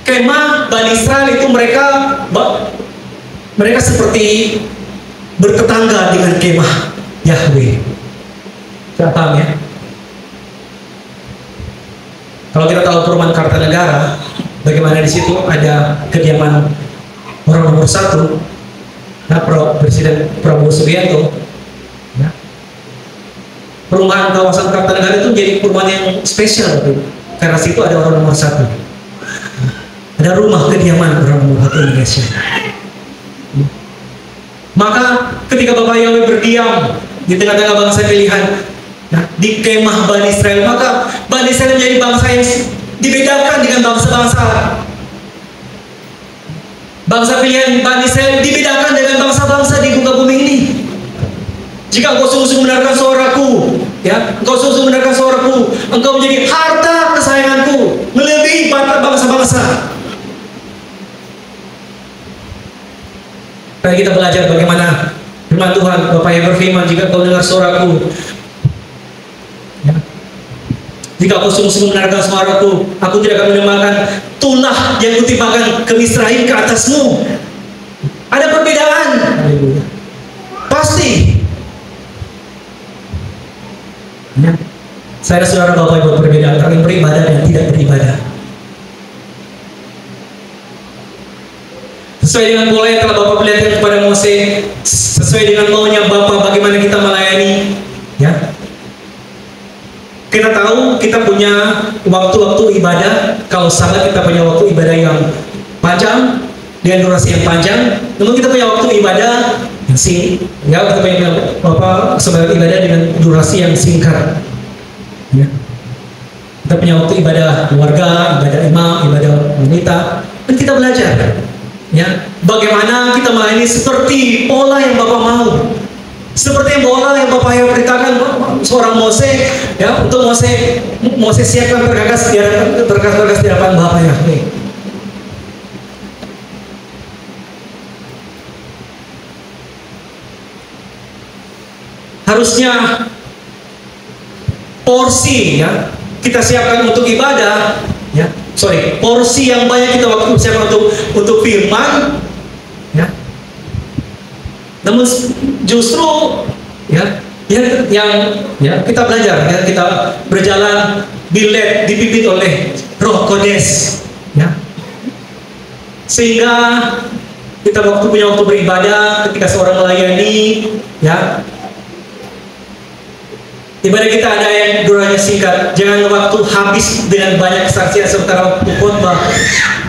kemah Bani Israel itu mereka seperti bertetangga dengan kemah Yahweh. Saya paham, ya? Kalau kita tahu perumahan Kartanegara, bagaimana di situ ada kediaman orang nomor 1, nah, Presiden Prabowo Subianto. Ya. Perumahan kawasan Kartanegara itu jadi perumahan yang spesial, karena situ ada orang nomor 1. Ada rumah kediaman orang nomor 1 Indonesia. Maka ketika Bapak Yahweh berdiam di tengah-tengah bangsa pilihan, nah, di kemah Bani Israel, maka Bani Israel menjadi bangsa yang dibedakan dengan bangsa-bangsa. Bangsa pilihan Bani Israel dibedakan dengan bangsa-bangsa di muka bumi ini. Jika engkau sungguh-sungguh mendengarkan suaraku, ya, engkau sungguh-sungguh mendengarkan suaraku, engkau menjadi harta kesayanganku, melebihi bangsa-bangsa. Kita belajar bagaimana firman Tuhan. Bapak yang berfirman, jika kau dengar suaraku, ya, jika kau sungguh-sungguh mendengarkan suaraku, aku tidak akan menambahkan tulah yang kutimpakan kemisraim ke atasmu. Ada perbedaan, pasti. Ya. Saya dan saudara Bapak Ibu berbeda antara yang beribadah dan tidak beribadah. Sesuai dengan pola yang telah Bapak perlihatkan kepada Mose, sesuai dengan maunya Bapak bagaimana kita melayani, ya. Kita tahu kita punya waktu-waktu ibadah. Kalau sahabat kita punya waktu ibadah yang panjang dengan durasi yang panjang, namun kita punya waktu ibadah yang ya kita punya sebagai ibadah dengan durasi yang singkat. Ya. Kita punya waktu ibadah keluarga, ibadah imam, ibadah wanita, dan kita belajar. Ya, bagaimana kita melayani seperti pola yang Bapak mau. Seperti bola yang Bapak yang beritakan seorang Mose, ya, untuk Mose siapkan berkas di hadapan Bapak Yahweh. Harusnya porsi, ya, kita siapkan untuk ibadah, ya, porsi yang banyak kita waktu siapkan untuk firman, ya. Namun justru ya kita belajar, ya, kita berjalan dipimpin oleh Roh Kodes, ya, sehingga kita punya waktu beribadah ketika seorang melayani, ya, ibadah kita ada yang durasinya singkat. Jangan waktu habis dengan banyak kesaksian sementara waktu khotbah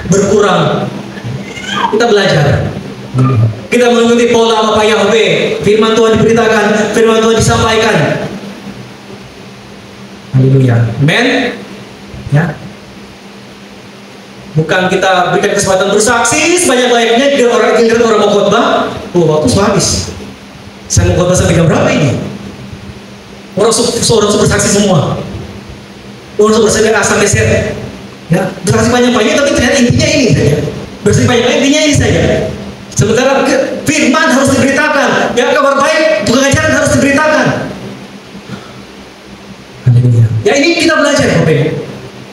berkurang. Kita belajar. Kita mengikuti pola Bapak Yahweh. Firman Tuhan diberitakan, firman Tuhan disampaikan. Haleluya. Amen. Ya. Bukan kita berikan kesempatan bersaksi sebanyak-banyaknya di orang mau khotbah. Waktu sudah habis. Saya mau khotbah sampai jam berapa ini? Orang bersaksi semua. Orang bersaksi asal meset. Ya, bersaksi banyak-banyak tapi ternyata intinya ini saja. Bersaksi banyak-banyak intinya ini saja. Sementara firman harus diberitakan, ya, kabar baik, pengajaran harus diberitakan. Haleluya. Ya, ini kita belajar, Bapak Ibu.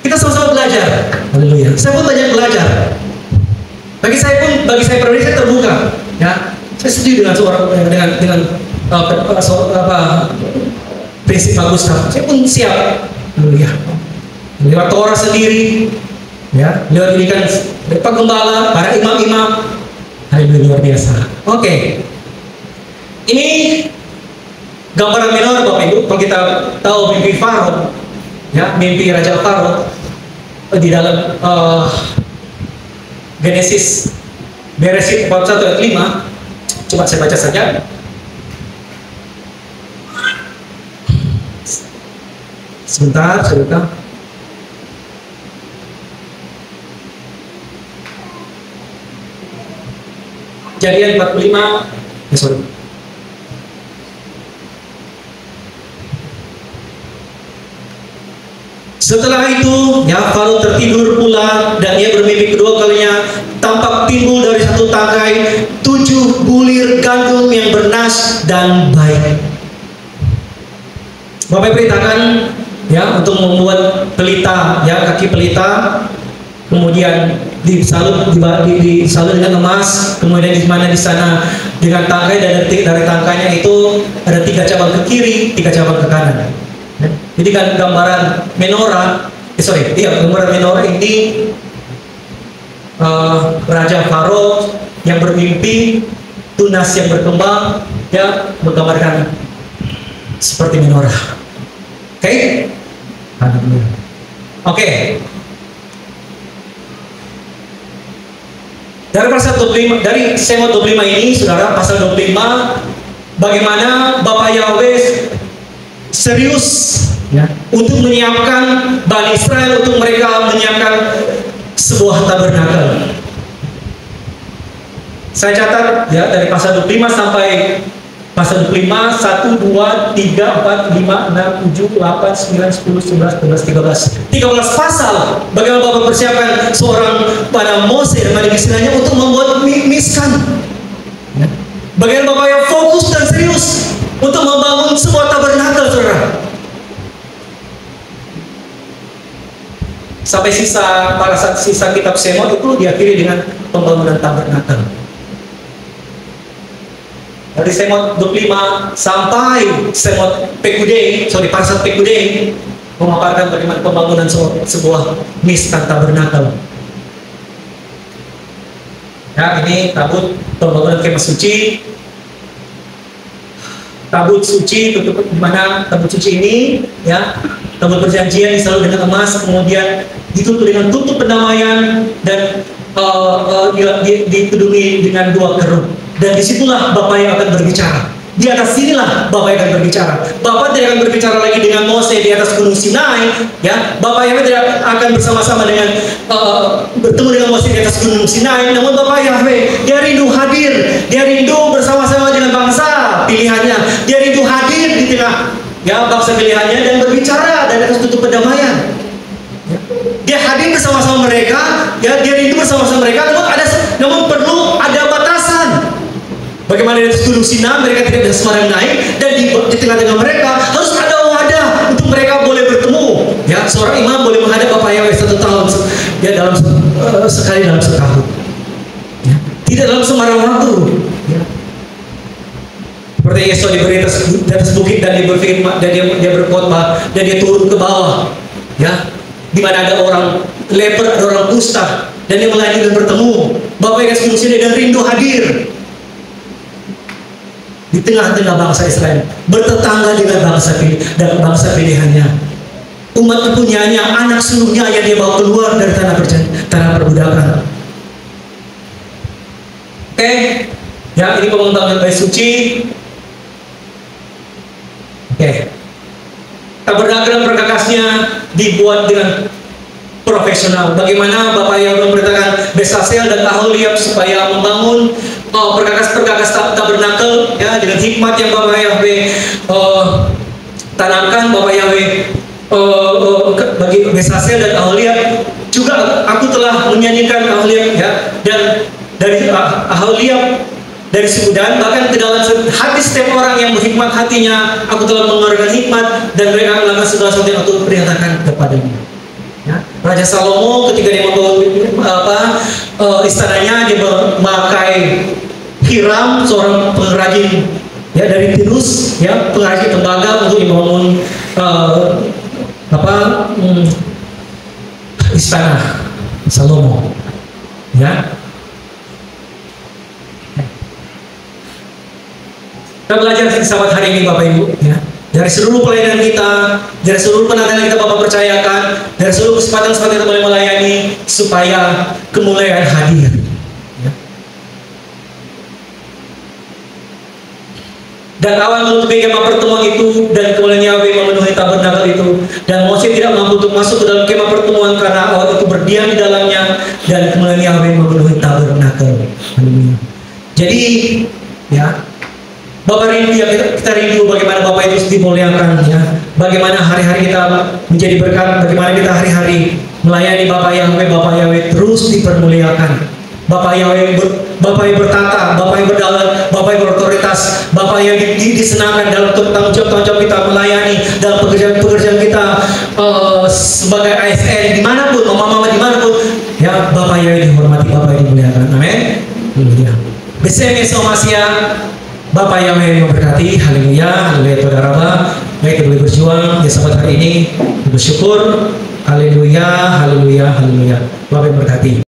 Kita sama-sama belajar. Haleluya. Saya pun banyak belajar. Bagi saya pribadi saya terbuka. Ya, saya setuju dengan prinsip Pak Gustaf. Saya pun siap. Haleluya. Lewat Torah sendiri, ya, lewat didikan Pak Gembala, para imam-imam. Haleluya, luar biasa. Oke. Ini gambaran minor, Bapak Ibu. Kalau kita tahu mimpi Faro, ya, mimpi Raja Faro di dalam Genesis Beresit bab 1 ayat 5. Coba saya baca saja. Sebentar, saya buka. Kejadian 45, Setelah itu, ya, Faro tertidur pula dan ia bermimpi kedua kalinya. Tampak timbul dari satu tangkai 7 bulir gandum yang bernas dan baik. Bapak perintahkan, ya, untuk membuat pelita, ya, kaki pelita, kemudian disalut dengan emas, kemudian di sana dengan tangkai, dan dari tangkainya itu ada 3 cabang ke kiri, 3 cabang ke kanan. Jadi kan gambaran menorah, gambaran menorah ini Raja Faro yang bermimpi, tunas yang berkembang, ya, menggambarkan seperti menorah. Oke? Oke. Dari pasal 25, dari Semot 25 ini, saudara, pasal 25, bagaimana Bapak Yahweh serius, ya, untuk menyiapkan Bani Israel, untuk mereka menyiapkan sebuah tabernakel. Saya catat, ya, dari pasal 25 sampai pasal 25, 1, 2, 3, 4, 5, 6, 7, 8, 9, 10, 11, 12, 13 pasal. Bagaimana Bapak persiapkan seorang pada Mose dan Bani Israelnya untuk membuat miskan. Bagaimana Bapak yang fokus dan serius untuk membangun sebuah tabernakel, saudara. Sampai pada saat sisa kitab Semot itu diakhiri dengan pembangunan tabernakel. Dari Semot 25 sampai Semot Pekudei, pasal Pekudei, memaparkan bagaimana pembangunan sebuah miskan tabernakel. Ya, ini tabut pembangunan kemah suci. Tabut suci, tutup di mana tabut suci ini, ya, tabut perjanjian selalu dengan emas, kemudian ditutup dengan tutup pendamaian dan ditudungi dengan 2 kerup. Dan disitulah Bapa yang akan berbicara. Di atas sinilah Bapa yang akan berbicara. Bapa tidak akan berbicara lagi dengan Mose di atas gunung Sinai, ya. Bapa Yahweh tidak akan bersama-sama dengan bertemu dengan Mose di atas gunung Sinai. Namun Bapa Yahweh, dia rindu hadir, dia rindu bersama-sama dengan bangsa pilihannya. Dia rindu hadir di tengah, ya, bangsa pilihannya dan berbicara dari atas tutup pendamaian. Dia hadir bersama-sama mereka, ya, dia rindu bersama-sama mereka. Namun perlu ada batasan. Bagaimana di atas gunung Sinai mereka tidak bisa sembarang naik, dan di tengah-tengah mereka harus ada wadah untuk mereka boleh bertemu. Ya, seorang imam boleh menghadap Bapa Yahweh 1 tahun, ya, dalam sekali dalam setahun. Ya, tidak dalam sembarang waktu. Ya. Seperti Yesus diberi di atas bukit dan dia berfirman dan dia berkhotbah dan dia turun ke bawah. Ya, di mana ada orang leper, ada orang kusta, dan dia melayani dan bertemu. Bapa yang kasih sini dan rindu hadir di tengah-tengah bangsa Israel, bertetangga dengan bangsa pilihannya, umat kepunyaannya, anak sulungnya yang dia bawa keluar dari tanah perbudakan. Oke, ya, ini pembangunan bait suci. Oke, tabernakel perkakasnya dibuat dengan profesional. Bagaimana Bapak yang memerintahkan Bezalel dan Aholiab supaya membangun perkakas tabernakel, ya, dengan hikmat yang Bapak Yahweh tanamkan. Bapak Yahweh bagi Bezalel dan Aholiab juga, aku telah menyanyikan Aholiab, ya, dan dari Aholiab dari suku Dan, bahkan ke dalam hati setiap orang yang berhikmat hatinya, aku telah mengeluarkan hikmat dan mereka melakukan segala sesuatu yang aku perintahkan kepadanya. Ya. Raja Salomo ketika dia membawa istananya, dia memakai Hiram, seorang pengrajin, ya, dari Tirus, ya, pengrajin tembaga untuk membangun istana Salomo. Ya. Kita belajar sahabat hari ini Bapak Ibu, ya. Dari seluruh pelayanan kita, dari seluruh penantian yang kita Bapak percayakan, dari seluruh kesempatan-kesempatan kita boleh melayani, supaya kemuliaan hadir. Ya. Dan awal menutupi kemah pertemuan itu, dan kemuliaan Yahweh memenuhi tabernakel itu, dan Mose tidak mampu untuk masuk ke dalam kemah pertemuan karena awal itu berdiam di dalamnya, dan kemuliaan Yahweh memenuhi tabernakel. Jadi, ya, Bapak rindu, ya, kita rindu bagaimana Bapak itu dimuliakan, ya. Bagaimana hari-hari kita menjadi berkat, bagaimana kita hari-hari melayani Bapak Yahweh terus dipermuliakan. Bapak Yahweh yang bertata, Bapak yang berdaulat, Bapak yang berotoritas, Bapak yang disenangkan dalam tanggung jawab kita melayani, dalam pekerjaan kita sebagai ASN dimanapun, mama-mama dimanapun, ya, Bapak Yahweh dihormati, Bapak yang dimuliakan. Amin. Beseme somasia. Bapak Yahweh memberkati. Haleluya, haleluya, Tuhan Raba. Baik, kita boleh berjuang ya sahabat hari ini, bersyukur. Haleluya, haleluya, haleluya. Bapak yang memberkati.